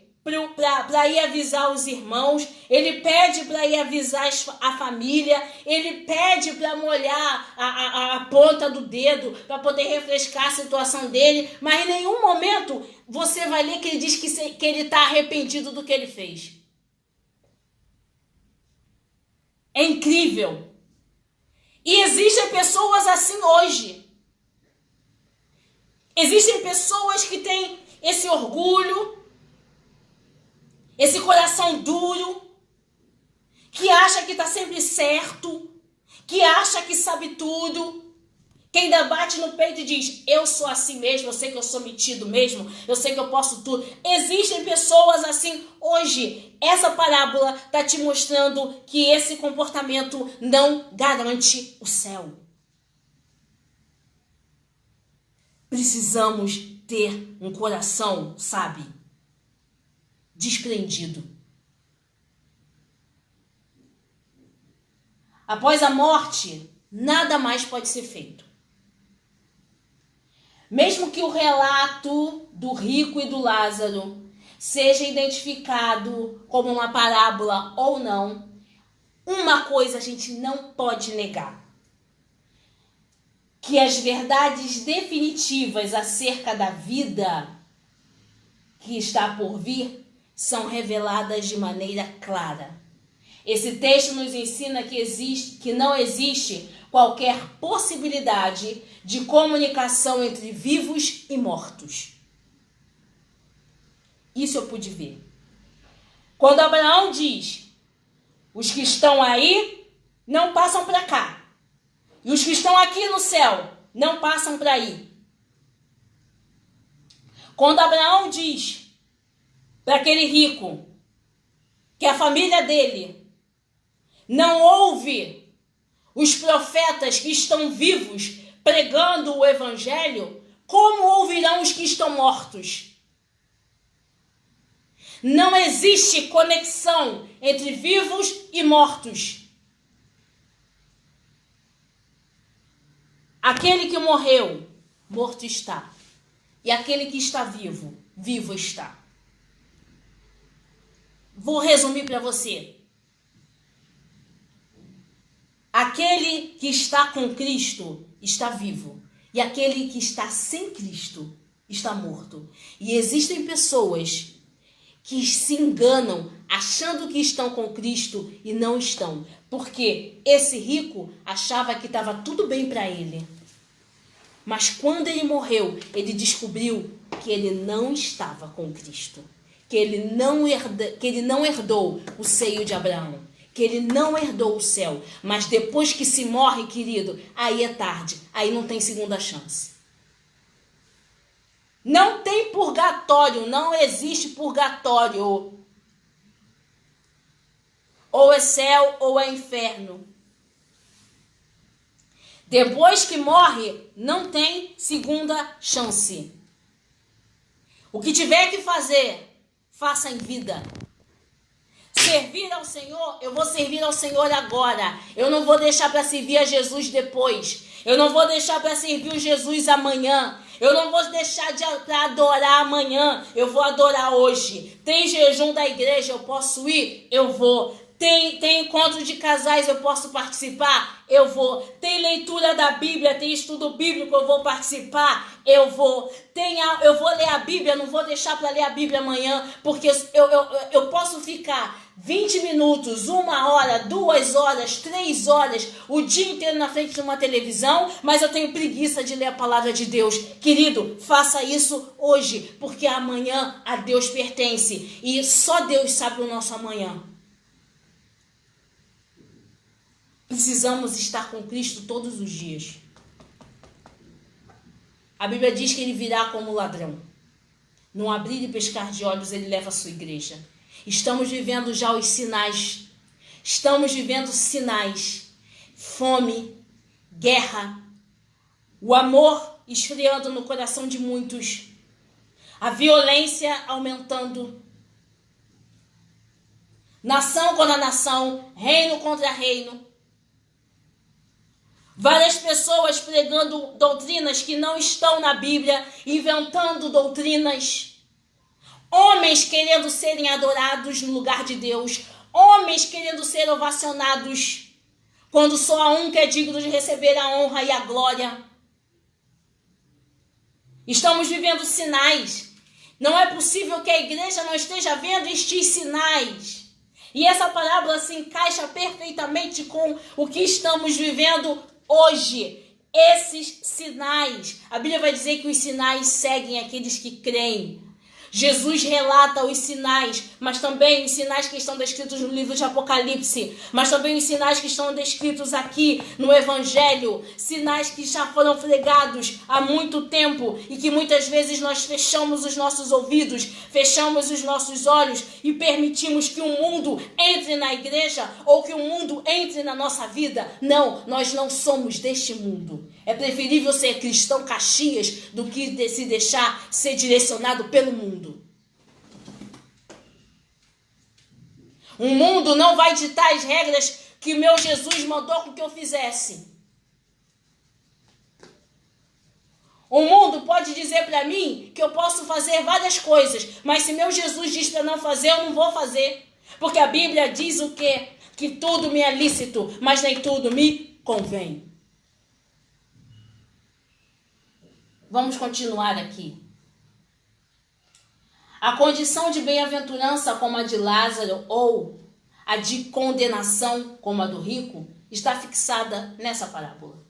para ir avisar os irmãos, ele pede para ir avisar a família, ele pede para molhar a ponta do dedo, para poder refrescar a situação dele, mas em nenhum momento você vai ler que ele diz que ele está arrependido do que ele fez. É incrível. E existem pessoas assim hoje. Existem pessoas que têm esse orgulho, esse coração duro, que acha que está sempre certo, que acha que sabe tudo, que ainda bate no peito e diz, eu sou assim mesmo, eu sei que eu sou metido mesmo, eu sei que eu posso tudo. Existem pessoas assim hoje. Essa parábola está te mostrando que esse comportamento não garante o céu. Precisamos ter um coração, sabe, desprendido. Após a morte, nada mais pode ser feito. Mesmo que o relato do rico e do Lázaro seja identificado como uma parábola ou não, uma coisa a gente não pode negar: que as verdades definitivas acerca da vida que está por vir são reveladas de maneira clara. Esse texto nos ensina que não existe qualquer possibilidade de comunicação entre vivos e mortos. Isso eu pude ver. Quando Abraão diz, os que estão aí não passam para cá, e os que estão aqui no céu não passam para aí. Quando Abraão diz para aquele rico que a família dele não ouve os profetas que estão vivos pregando o evangelho, como ouvirão os que estão mortos? Não existe conexão entre vivos e mortos. Aquele que morreu, morto está. E aquele que está vivo, vivo está. Vou resumir para você. Aquele que está com Cristo está vivo. E aquele que está sem Cristo está morto. E existem pessoas que se enganam achando que estão com Cristo e não estão. Porque esse rico achava que estava tudo bem para ele. Mas quando ele morreu, ele descobriu que ele não estava com Cristo. Que ele não herdou o seio de Abraão. Que ele não herdou o céu. Mas depois que se morre, querido, aí é tarde. Aí não tem segunda chance. Não tem purgatório. Não existe purgatório. Ou é céu ou é inferno. Depois que morre, não tem segunda chance. O que tiver que fazer, faça em vida. Servir ao Senhor, eu vou servir ao Senhor agora. Eu não vou deixar para servir a Jesus depois. Eu não vou deixar para servir o Jesus amanhã. Eu não vou deixar para adorar amanhã. Eu vou adorar hoje. Tem jejum da igreja, eu posso ir? Eu vou. Tem encontro de casais, eu posso participar? Eu vou. Tem leitura da Bíblia, tem estudo bíblico, eu vou participar? Eu vou. Eu vou ler a Bíblia, não vou deixar para ler a Bíblia amanhã, porque eu posso ficar 20 minutos, 1 hora, 2 horas, 3 horas, o dia inteiro na frente de uma televisão, mas eu tenho preguiça de ler a palavra de Deus. Querido, faça isso hoje, porque amanhã a Deus pertence e só Deus sabe o nosso amanhã. Precisamos estar com Cristo todos os dias. A Bíblia diz que ele virá como ladrão. Num abrir e pescar de olhos, ele leva a sua igreja. Estamos vivendo já os sinais. Estamos vivendo sinais. Fome, guerra, o amor esfriando no coração de muitos. a violência aumentando, nação contra nação, reino contra reino. Várias pessoas pregando doutrinas que não estão na Bíblia, inventando doutrinas. Homens querendo serem adorados no lugar de Deus. Homens querendo ser ovacionados, quando só há um que é digno de receber a honra e a glória. Estamos vivendo sinais. Não é possível que a igreja não esteja vendo estes sinais. E essa parábola se encaixa perfeitamente com o que estamos vivendo hoje. Esses sinais. A Bíblia vai dizer que os sinais seguem aqueles que creem. Jesus relata os sinais, mas também os sinais que estão descritos no livro de Apocalipse, mas também os sinais que estão descritos aqui no Evangelho, sinais que já foram pregados há muito tempo e que muitas vezes nós fechamos os nossos ouvidos, fechamos os nossos olhos e permitimos que o mundo entre na igreja ou que o mundo entre na nossa vida. Não, nós não somos deste mundo. É preferível ser cristão Caxias do que se deixar ser direcionado pelo mundo. O mundo não vai ditar as regras que o meu Jesus mandou com que eu fizesse. O mundo pode dizer para mim que eu posso fazer várias coisas, mas se meu Jesus diz para não fazer, eu não vou fazer. Porque a Bíblia diz o quê? Que tudo me é lícito, mas nem tudo me convém. Vamos continuar aqui. A condição de bem-aventurança como a de Lázaro ou a de condenação como a do rico está fixada nessa parábola.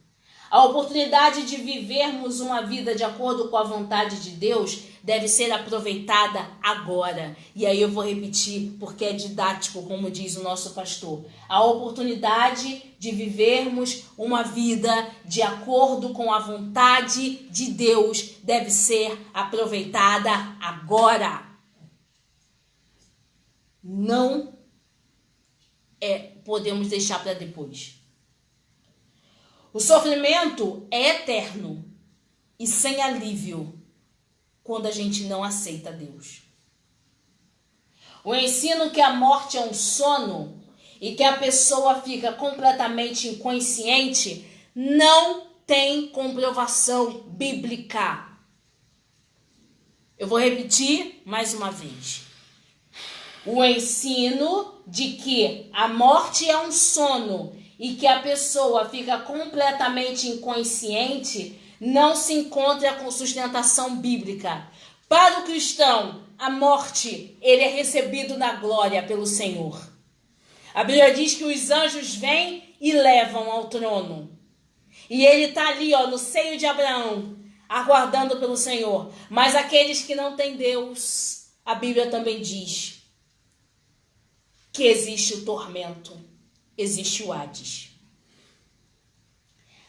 A oportunidade de vivermos uma vida de acordo com a vontade de Deus deve ser aproveitada agora. E aí eu vou repetir porque é didático, como diz o nosso pastor. A oportunidade de vivermos uma vida de acordo com a vontade de Deus deve ser aproveitada agora. Não podemos deixar para depois. O sofrimento é eterno e sem alívio quando a gente não aceita Deus. O ensino que a morte é um sono e que a pessoa fica completamente inconsciente não tem comprovação bíblica. Eu vou repetir mais uma vez. O ensino de que a morte é um sono e que a pessoa fica completamente inconsciente não se encontra com sustentação bíblica. Para o cristão, a morte, ele é recebido na glória pelo Senhor. A Bíblia diz que os anjos vêm e levam ao trono. E ele está ali, no seio de Abraão, aguardando pelo Senhor. Mas aqueles que não têm Deus, a Bíblia também diz que existe o tormento. Existe o Hades.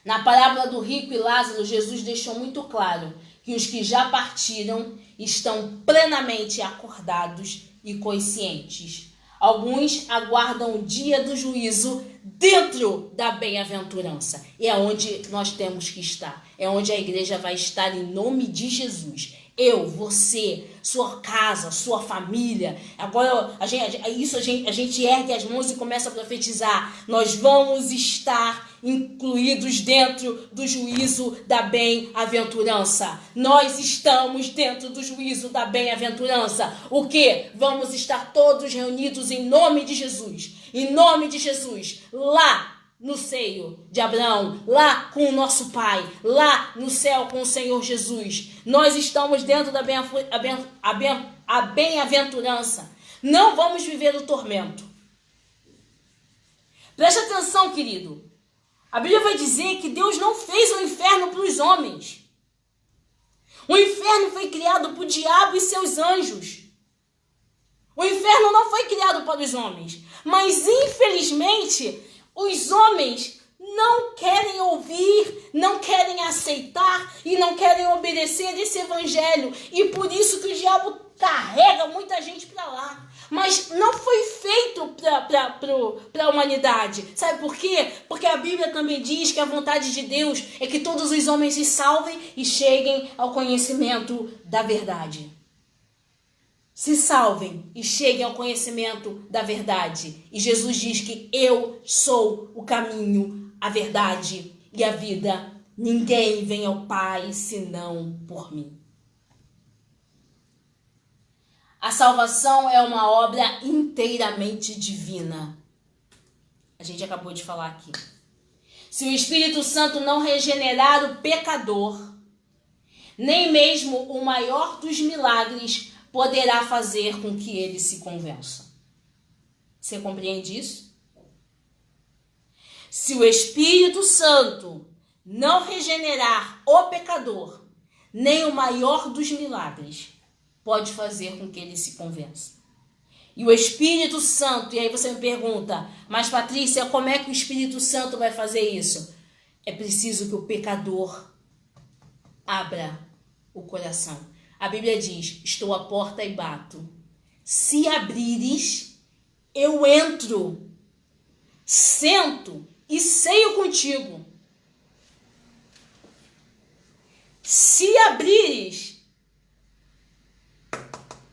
Na parábola do rico e Lázaro, Jesus deixou muito claro que os que já partiram estão plenamente acordados e conscientes. Alguns aguardam o dia do juízo dentro da bem-aventurança. E é onde nós temos que estar. É onde a igreja vai estar em nome de Jesus. Eu, você, sua casa, sua família. Agora a gente ergue as mãos e começa a profetizar. Nós vamos estar incluídos dentro do juízo da bem-aventurança. Nós estamos dentro do juízo da bem-aventurança. O quê? Vamos estar todos reunidos em nome de Jesus. Em nome de Jesus. Lá no seio de Abraão, lá com o nosso Pai, lá no céu com o Senhor Jesus. Nós estamos dentro da bem-aventurança. Não vamos viver o tormento. Preste atenção, querido. A Bíblia vai dizer que Deus não fez o inferno para os homens. O inferno foi criado para o diabo e seus anjos. O inferno não foi criado para os homens. Mas, infelizmente, os homens não querem ouvir, não querem aceitar e não querem obedecer esse evangelho. E por isso que o diabo carrega muita gente para lá. Mas não foi feito para a humanidade. Sabe por quê? Porque a Bíblia também diz que a vontade de Deus é que todos os homens se salvem e cheguem ao conhecimento da verdade. se salvem e cheguem ao conhecimento da verdade. E Jesus diz que eu sou o caminho, a verdade e a vida. Ninguém vem ao Pai senão por mim. A salvação é uma obra inteiramente divina. A gente acabou de falar aqui. Se o Espírito Santo não regenerar o pecador, nem mesmo o maior dos milagres poderá fazer com que ele se convença. Você compreende isso? Se o Espírito Santo não regenerar o pecador, nem o maior dos milagres pode fazer com que ele se convença. E o Espírito Santo, e aí você me pergunta, mas Patrícia, como é que o Espírito Santo vai fazer isso? É preciso que o pecador abra o coração. A Bíblia diz, estou à porta e bato. Se abrires, eu entro, sento e ceio contigo. Se abrires,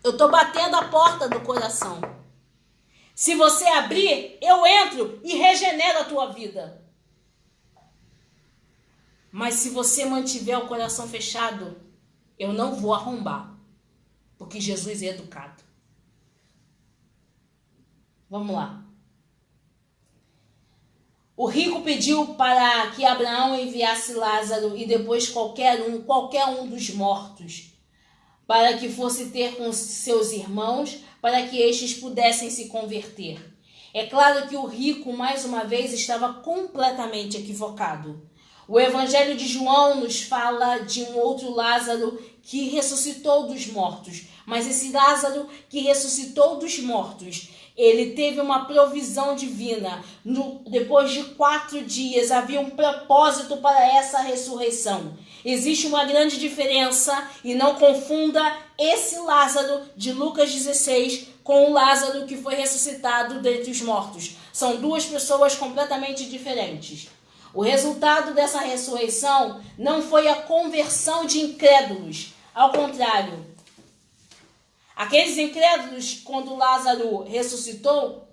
eu estou batendo a porta do coração. Se você abrir, eu entro e regenero a tua vida. Mas se você mantiver o coração fechado, eu não vou arrombar, porque Jesus é educado. Vamos lá. O rico pediu para que Abraão enviasse Lázaro e depois qualquer um dos mortos, para que fosse ter com seus irmãos, para que estes pudessem se converter. É claro que o rico, mais uma vez, estava completamente equivocado. O Evangelho de João nos fala de um outro Lázaro que ressuscitou dos mortos. Mas esse Lázaro que ressuscitou dos mortos, ele teve uma provisão divina. Depois de 4 dias, havia um propósito para essa ressurreição. Existe uma grande diferença e não confunda esse Lázaro de Lucas 16 com o Lázaro que foi ressuscitado dentre os mortos. São 2 pessoas completamente diferentes. O resultado dessa ressurreição não foi a conversão de incrédulos. Ao contrário, aqueles incrédulos, quando Lázaro ressuscitou,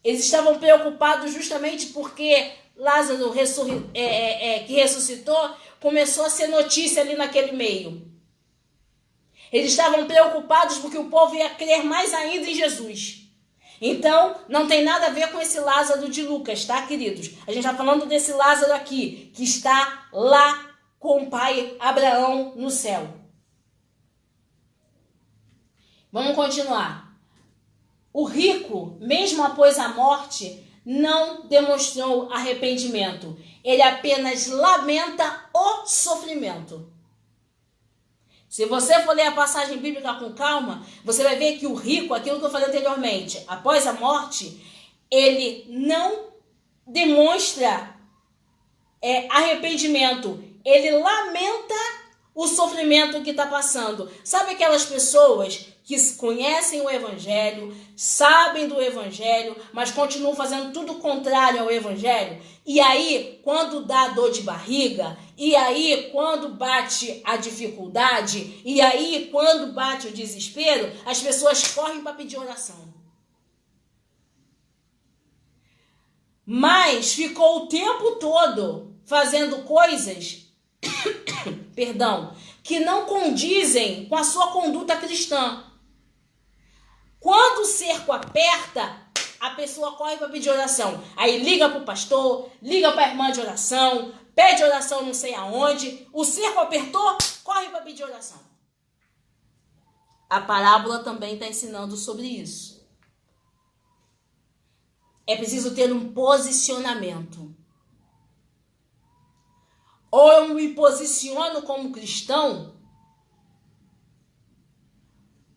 eles estavam preocupados justamente porque Lázaro que ressuscitou começou a ser notícia ali naquele meio. Eles estavam preocupados porque o povo ia crer mais ainda em Jesus. Então, não tem nada a ver com esse Lázaro de Lucas, tá, queridos? A gente está falando desse Lázaro aqui, que está lá com o pai Abraão no céu. Vamos continuar. O rico, mesmo após a morte, não demonstrou arrependimento. Ele apenas lamenta o sofrimento. Se você for ler a passagem bíblica com calma, você vai ver que o rico, aquilo que eu falei anteriormente, após a morte, ele não demonstra arrependimento. Ele lamenta o sofrimento que está passando. Sabe aquelas pessoas que conhecem o Evangelho, sabem do Evangelho, mas continuam fazendo tudo contrário ao Evangelho? E aí, quando dá dor de barriga, e aí, quando bate a dificuldade, e aí, quando bate o desespero, as pessoas correm para pedir oração. Mas ficou o tempo todo fazendo coisas que não condizem com a sua conduta cristã. Quando o cerco aperta, a pessoa corre para pedir oração. Aí liga para o pastor, liga para a irmã de oração, pede oração não sei aonde. O cerco apertou, corre para pedir oração. A parábola também está ensinando sobre isso. É preciso ter um posicionamento. Ou eu me posiciono como cristão,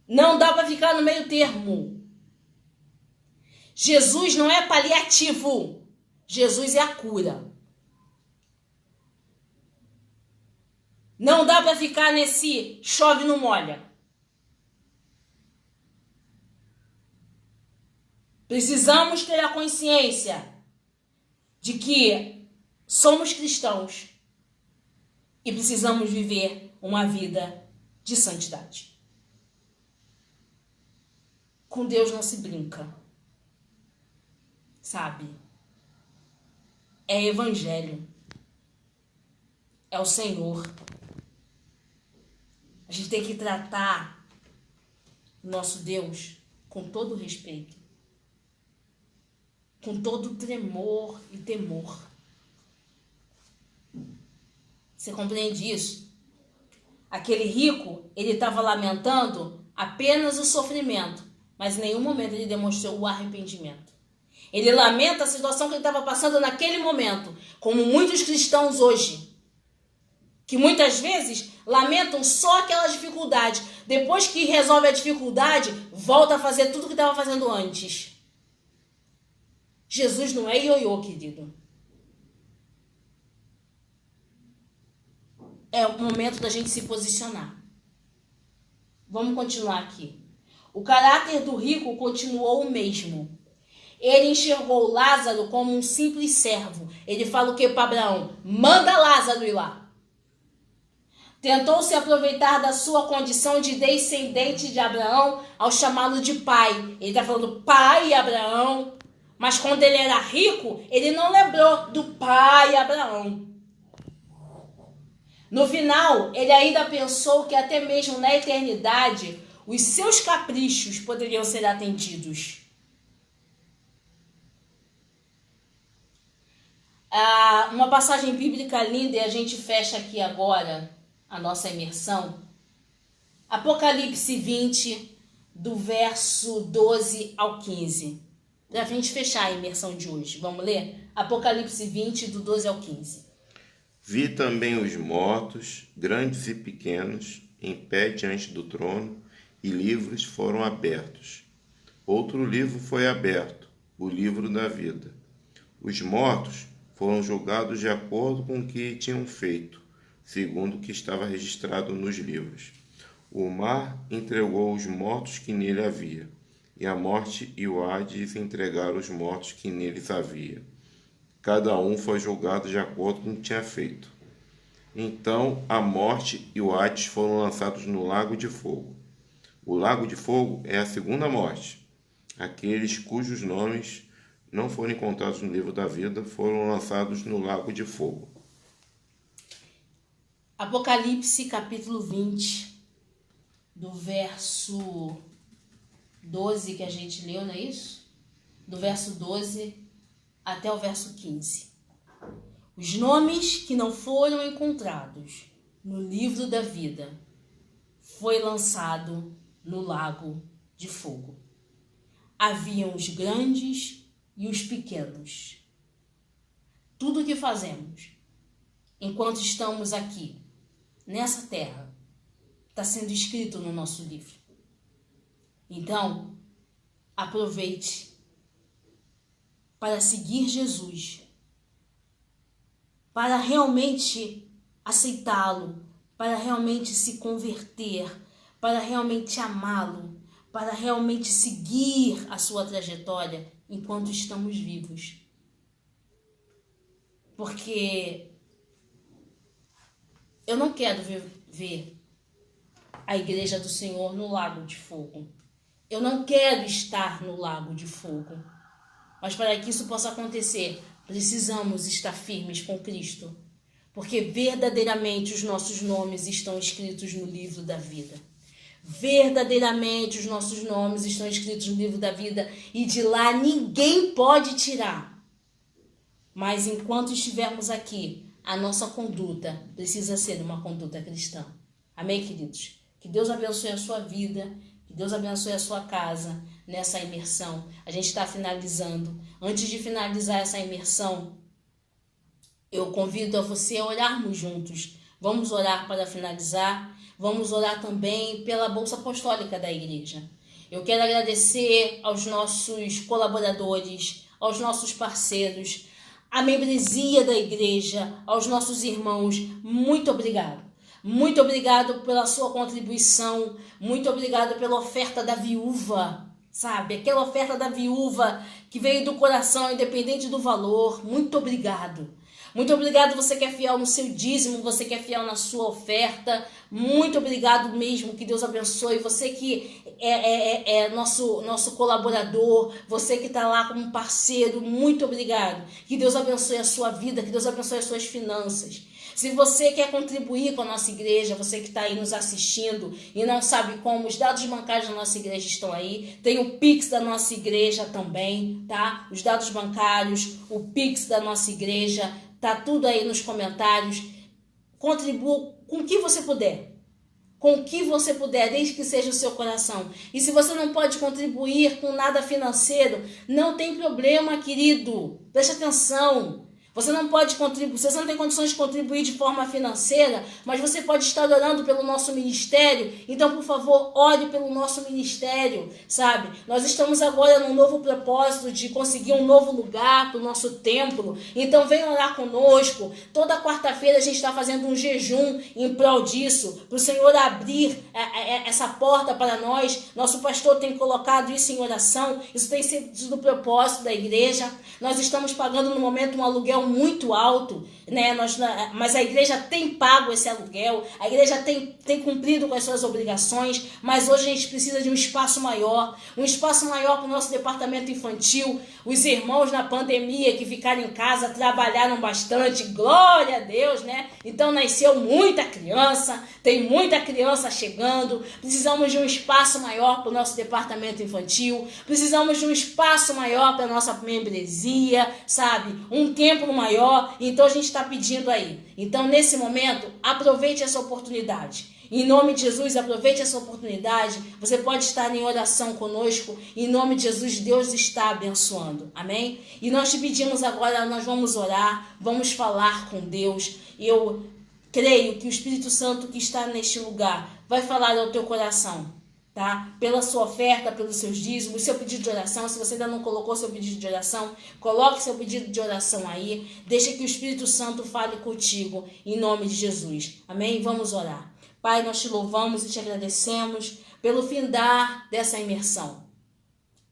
não dá para ficar no meio termo. Jesus não é paliativo. Jesus é a cura. Não dá para ficar nesse chove não molha. Precisamos ter a consciência de que somos cristãos e precisamos viver uma vida de santidade. Com Deus não se brinca. Sabe? É evangelho. É o Senhor. A gente tem que tratar o nosso Deus com todo respeito. Com todo tremor e temor. Você compreende isso? Aquele rico, ele estava lamentando apenas o sofrimento, mas em nenhum momento ele demonstrou o arrependimento. Ele lamenta a situação que ele estava passando naquele momento, como muitos cristãos hoje, que muitas vezes lamentam só aquela dificuldade. Depois que resolve a dificuldade, volta a fazer tudo o que estava fazendo antes. Jesus não é ioiô, querido. É o momento da gente se posicionar. Vamos continuar aqui. O caráter do rico continuou o mesmo. Ele enxergou Lázaro como um simples servo. Ele fala o que para Abraão? Manda Lázaro ir lá. Tentou se aproveitar da sua condição de descendente de Abraão ao chamá-lo de pai. Ele está falando pai Abraão. Mas quando ele era rico, ele não lembrou do pai Abraão. No final, ele ainda pensou que até mesmo na eternidade, os seus caprichos poderiam ser atendidos. Uma passagem bíblica linda, e a gente fecha aqui agora a nossa imersão. Apocalipse 20, do verso 12 ao 15. Para a gente fechar a imersão de hoje. Vamos ler? Apocalipse 20, do 12 ao 15. Vi também os mortos, grandes e pequenos, em pé diante do trono, e livros foram abertos. Outro livro foi aberto, o livro da vida. Os mortos foram julgados de acordo com o que tinham feito, segundo o que estava registrado nos livros. O mar entregou os mortos que nele havia, e a morte e o Hades entregaram os mortos que neles havia. Cada um foi julgado de acordo com o que tinha feito. Então a morte e o Hades foram lançados no lago de fogo. O lago de fogo é a segunda morte. Aqueles cujos nomes não foram encontrados no livro da vida foram lançados no lago de fogo. Apocalipse capítulo 20, do verso 12 que a gente leu, não é isso? Do verso 12 até o verso 15. Os nomes que não foram encontrados no livro da vida foi lançado no lago de fogo. Haviam os grandes e os pequenos. Tudo o que fazemos enquanto estamos aqui, nessa terra, está sendo escrito no nosso livro. Então, aproveite para seguir Jesus, para realmente aceitá-lo, para realmente se converter, para realmente amá-lo, para realmente seguir a sua trajetória enquanto estamos vivos. Porque eu não quero ver a igreja do Senhor no lago de fogo. Eu não quero estar no lago de fogo. Mas para que isso possa acontecer, precisamos estar firmes com Cristo. Porque verdadeiramente os nossos nomes estão escritos no livro da vida. Verdadeiramente os nossos nomes estão escritos no livro da vida. E de lá ninguém pode tirar. Mas enquanto estivermos aqui, a nossa conduta precisa ser uma conduta cristã. Amém, queridos? Que Deus abençoe a sua vida. Que Deus abençoe a sua casa nessa imersão. A gente está finalizando. Antes de finalizar essa imersão, eu convido a você a orarmos juntos. Vamos orar para finalizar. Vamos orar também pela Bolsa Apostólica da Igreja. Eu quero agradecer aos nossos colaboradores, aos nossos parceiros, à membresia da igreja, aos nossos irmãos. Muito obrigado. Muito obrigado pela sua contribuição. Muito obrigado pela oferta da viúva. Sabe? Aquela oferta da viúva que veio do coração, independente do valor. Muito obrigado. Muito obrigado você que é fiel no seu dízimo, você que é fiel na sua oferta. Muito obrigado mesmo, que Deus abençoe. Você que é nosso colaborador, você que está lá como parceiro, muito obrigado. Que Deus abençoe a sua vida, que Deus abençoe as suas finanças. Se você quer contribuir com a nossa igreja, você que está aí nos assistindo e não sabe como, os dados bancários da nossa igreja estão aí. Tem o Pix da nossa igreja também, tá? Os dados bancários, o Pix da nossa igreja, tá tudo aí nos comentários. Contribua com o que você puder. Com o que você puder, desde que seja o seu coração. E se você não pode contribuir com nada financeiro, não tem problema, querido. Preste atenção. Você não pode contribuir, você não tem condições de contribuir de forma financeira, mas você pode estar orando pelo nosso ministério. Então, por favor, ore pelo nosso ministério, sabe? Nós estamos agora num novo propósito de conseguir um novo lugar para o nosso templo. Então, venha orar conosco. Toda quarta-feira a gente está fazendo um jejum em prol disso, para o Senhor abrir essa porta para nós. Nosso pastor tem colocado isso em oração. Isso tem sido o propósito da igreja. Nós estamos pagando no momento um aluguel muito alto, né? Mas a igreja tem pago esse aluguel, a igreja tem cumprido com as suas obrigações, mas hoje a gente precisa de um espaço maior para o nosso departamento infantil. Os irmãos na pandemia que ficaram em casa trabalharam bastante, glória a Deus, né? Então nasceu muita criança, tem muita criança chegando. Precisamos de um espaço maior para o nosso departamento infantil, precisamos de um espaço maior para a nossa membresia, sabe? Um templo maior. Então a gente está pedindo aí. Então nesse momento, aproveite essa oportunidade. Em nome de Jesus, aproveite essa oportunidade. Você pode estar em oração conosco. Em nome de Jesus, Deus está abençoando. Amém? E nós te pedimos agora, nós vamos orar, vamos falar com Deus. E eu creio que o Espírito Santo que está neste lugar vai falar ao teu coração, tá? Pela sua oferta, pelos seus dízimos, seu pedido de oração. Se você ainda não colocou seu pedido de oração, coloque seu pedido de oração aí. Deixa que o Espírito Santo fale contigo, em nome de Jesus. Amém? Vamos orar. Pai, nós te louvamos e te agradecemos pelo findar dessa imersão.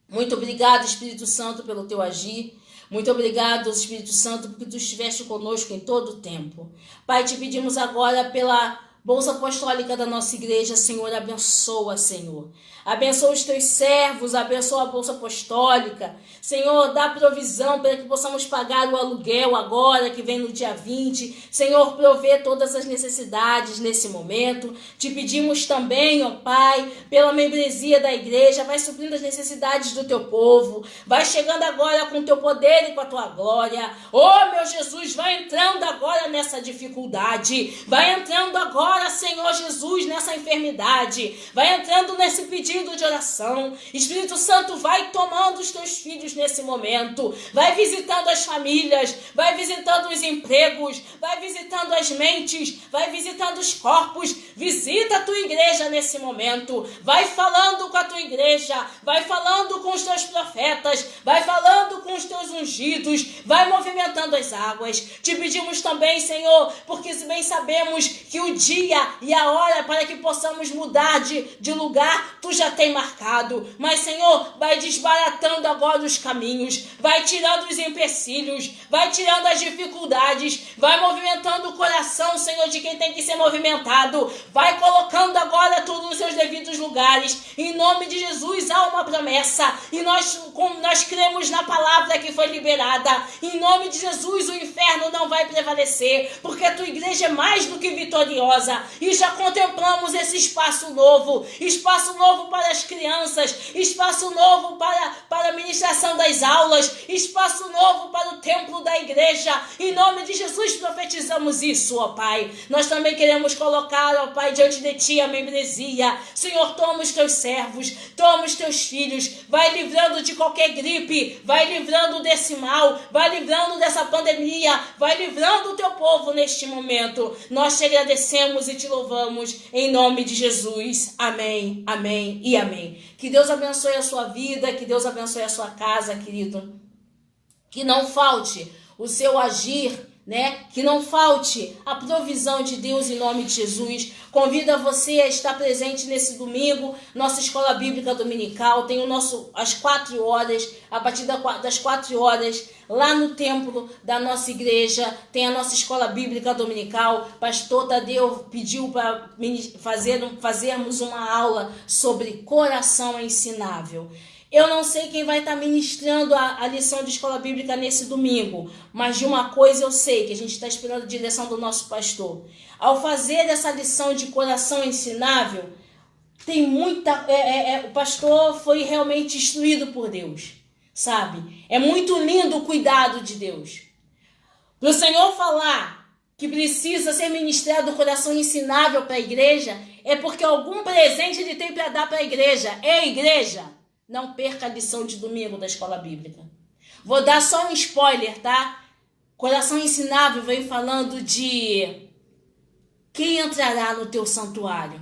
Muito obrigado, Espírito Santo, pelo teu agir. Muito obrigado, Espírito Santo, porque tu estiveste conosco em todo o tempo. Pai, te pedimos agora pela Bolsa Apostólica da nossa igreja, Senhor, abençoa, Senhor. Abençoa os teus servos, abençoa a Bolsa Apostólica. Senhor, dá provisão para que possamos pagar o aluguel agora, que vem no dia 20. Senhor, provê todas as necessidades nesse momento. Te pedimos também, ó Pai, pela membresia da igreja, vai suprindo as necessidades do teu povo. Vai chegando agora com o teu poder e com a tua glória. Oh, meu Jesus, vai entrando agora nessa dificuldade. Vai entrando agora, Senhor Jesus, nessa enfermidade. Vai entrando nesse pedido de oração. Espírito Santo, vai tomando os teus filhos nesse momento. Vai visitando as famílias. Vai visitando os empregos. Vai visitando as mentes. Vai visitando os corpos. Visita a tua igreja nesse momento. Vai falando com a tua igreja. Vai falando com os teus profetas. Vai falando com os teus ungidos. Vai movimentando as águas. Te pedimos também, Senhor, porque bem sabemos que o dia e a hora para que possamos mudar de lugar, tu já tem marcado. Mas, Senhor, vai desbaratando agora os caminhos. Vai tirando os empecilhos. Vai tirando as dificuldades. Vai movimentando o coração, Senhor, de quem tem que ser movimentado. Vai colocando agora tudo nos seus devidos lugares. Em nome de Jesus, há uma promessa. E nós cremos na palavra que foi liberada. Em nome de Jesus, o inferno não vai prevalecer. Porque a tua igreja é mais do que vitoriosa. E já contemplamos esse espaço novo. Espaço novo para as crianças. Espaço novo para a ministração das aulas. Espaço novo para o templo da igreja. Em nome de Jesus, profetizamos isso, ó Pai. Nós também queremos colocar, ó Pai, diante de ti a membresia. Senhor, toma os teus servos, toma os teus filhos, vai livrando de qualquer gripe, vai livrando desse mal, vai livrando dessa pandemia, vai livrando o teu povo neste momento. Nós te agradecemos e te louvamos em nome de Jesus. Amém, amém e amém. Que Deus abençoe a sua vida, que Deus abençoe a sua casa, querido. Que não falte o seu agir né? Que não falte a provisão de Deus em nome de Jesus. Convido a você a estar presente nesse domingo, nossa escola bíblica dominical. Tem às 4 horas, a partir das 4 horas, lá no templo da nossa igreja, tem a nossa escola bíblica dominical. Pastor Tadeu pediu para fazermos uma aula sobre coração ensinável. Eu não sei quem vai estar ministrando a lição de escola bíblica nesse domingo, mas de uma coisa eu sei, que a gente está esperando a direção do nosso pastor. Ao fazer essa lição de coração ensinável, tem muita... o pastor foi realmente instruído por Deus, sabe? É muito lindo o cuidado de Deus. Para o Senhor falar que precisa ser ministrado o coração ensinável para a igreja, é porque algum presente ele tem para dar para a igreja. Ei, igreja! Não perca a lição de domingo da escola bíblica. Vou dar só um spoiler, tá? Coração ensinável vem falando de quem entrará no teu santuário.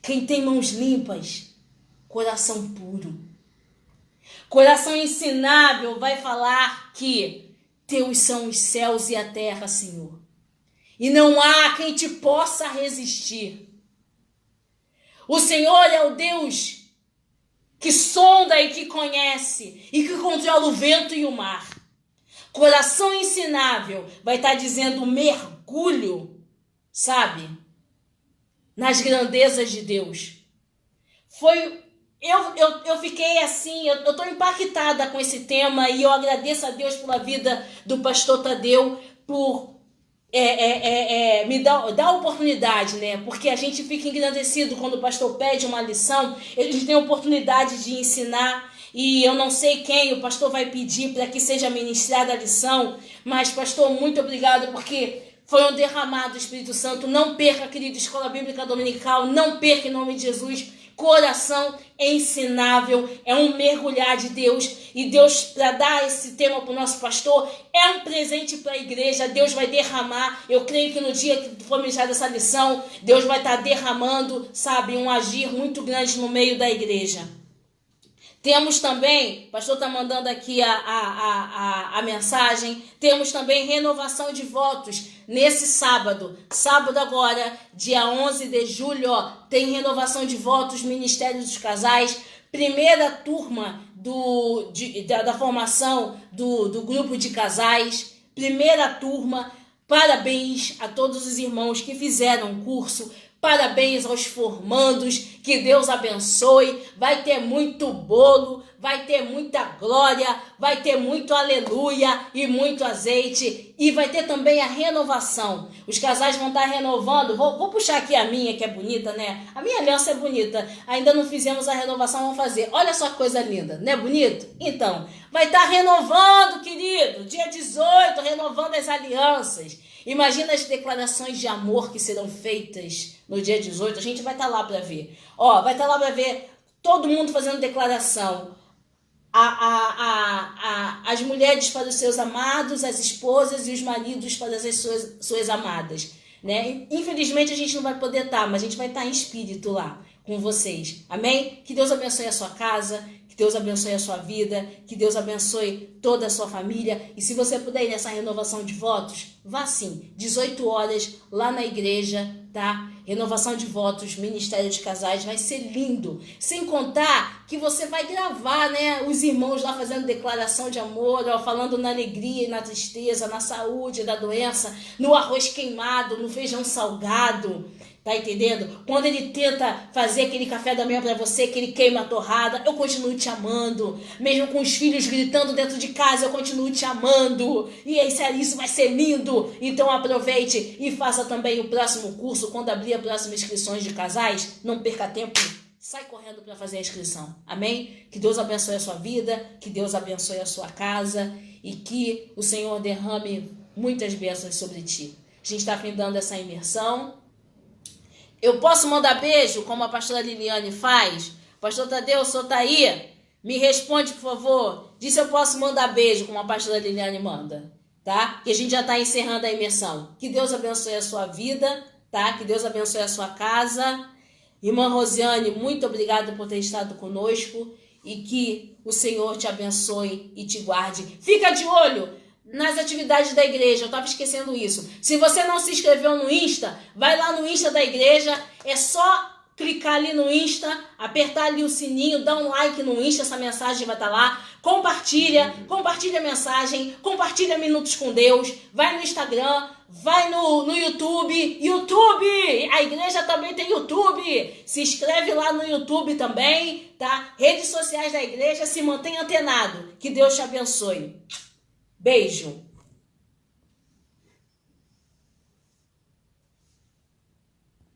Quem tem mãos limpas, coração puro. Coração ensinável vai falar que teus são os céus e a terra, Senhor. E não há quem te possa resistir. O Senhor é o Deus que sonda e que conhece e que controla o vento e o mar. Coração ensinável vai estar dizendo mergulho, sabe? Nas grandezas de Deus. Eu fiquei assim, eu estou impactada com esse tema e eu agradeço a Deus pela vida do pastor Tadeu por me dá a oportunidade, né? Porque a gente fica engrandecido quando o pastor pede uma lição, a gente tem a oportunidade de ensinar, e eu não sei quem o pastor vai pedir para que seja ministrada a lição, mas pastor, muito obrigado, porque foi um derramado do Espírito Santo. Não perca, querida escola bíblica dominical, não perca em nome de Jesus. Coração ensinável é um mergulhar de Deus, e Deus, para dar esse tema para o nosso pastor, é um presente para a igreja. Deus vai derramar. Eu creio que no dia que for ministrada essa lição, Deus vai estar derramando, sabe, um agir muito grande no meio da igreja. Temos também, o pastor está mandando aqui a mensagem, temos também renovação de votos nesse sábado. Sábado agora, dia 11 de julho, tem renovação de votos, Ministério dos Casais, primeira turma da formação do grupo de casais, primeira turma. Parabéns a todos os irmãos que fizeram o curso. Parabéns aos formandos, que Deus abençoe. Vai ter muito bolo, vai ter muita glória, vai ter muito aleluia e muito azeite. E vai ter também a renovação. Os casais vão estar renovando. Vou puxar aqui a minha, que é bonita, né? A minha aliança é bonita. Ainda não fizemos a renovação, vamos fazer. Olha só que coisa linda, não é bonito? Então, vai estar renovando, querido. Dia 18, renovando as alianças. Imagina as declarações de amor que serão feitas no dia 18. A gente vai estar lá para ver. Vai estar lá para ver todo mundo fazendo declaração. As mulheres para os seus amados, as esposas e os maridos para as suas amadas. Né? Infelizmente a gente não vai poder estar, mas a gente vai estar em espírito lá com vocês. Amém? Que Deus abençoe a sua casa. Que Deus abençoe a sua vida, que Deus abençoe toda a sua família. E se você puder ir nessa renovação de votos, vá sim, 18 horas lá na igreja, tá? Renovação de votos, Ministério de Casais, vai ser lindo. Sem contar que você vai gravar, né, os irmãos lá fazendo declaração de amor, falando na alegria e na tristeza, na saúde, da doença, no arroz queimado, no feijão salgado. Tá entendendo? Quando ele tenta fazer aquele café da manhã pra você, que ele queima a torrada, eu continuo te amando. Mesmo com os filhos gritando dentro de casa, eu continuo te amando. E isso vai ser lindo. Então aproveite e faça também o próximo curso. Quando abrir a próxima inscrições de casais, não perca tempo. Sai correndo para fazer a inscrição. Amém? Que Deus abençoe a sua vida, que Deus abençoe a sua casa e que o Senhor derrame muitas bênçãos sobre ti. A gente está findando essa imersão. Eu posso mandar beijo, como a pastora Liliane faz? Pastor Tadeu, o senhor tá aí? Me responde, por favor. Diz se eu posso mandar beijo, como a pastora Liliane manda, tá? Que a gente já está encerrando a imersão. Que Deus abençoe a sua vida, tá? Que Deus abençoe a sua casa. Irmã Rosiane, muito obrigada por ter estado conosco e que o Senhor te abençoe e te guarde. Fica de olho nas atividades da igreja. Eu estava esquecendo isso. Se você não se inscreveu no Insta, vai lá no Insta da igreja. É só clicar ali no Insta, apertar ali o sininho, dá um like no Insta, essa mensagem vai estar lá. Compartilha a mensagem, compartilha Minutos com Deus. Vai no Instagram, vai no YouTube. YouTube! A igreja também tem YouTube. Se inscreve lá no YouTube também, tá? Redes sociais da igreja, se mantém antenado. Que Deus te abençoe. Beijo.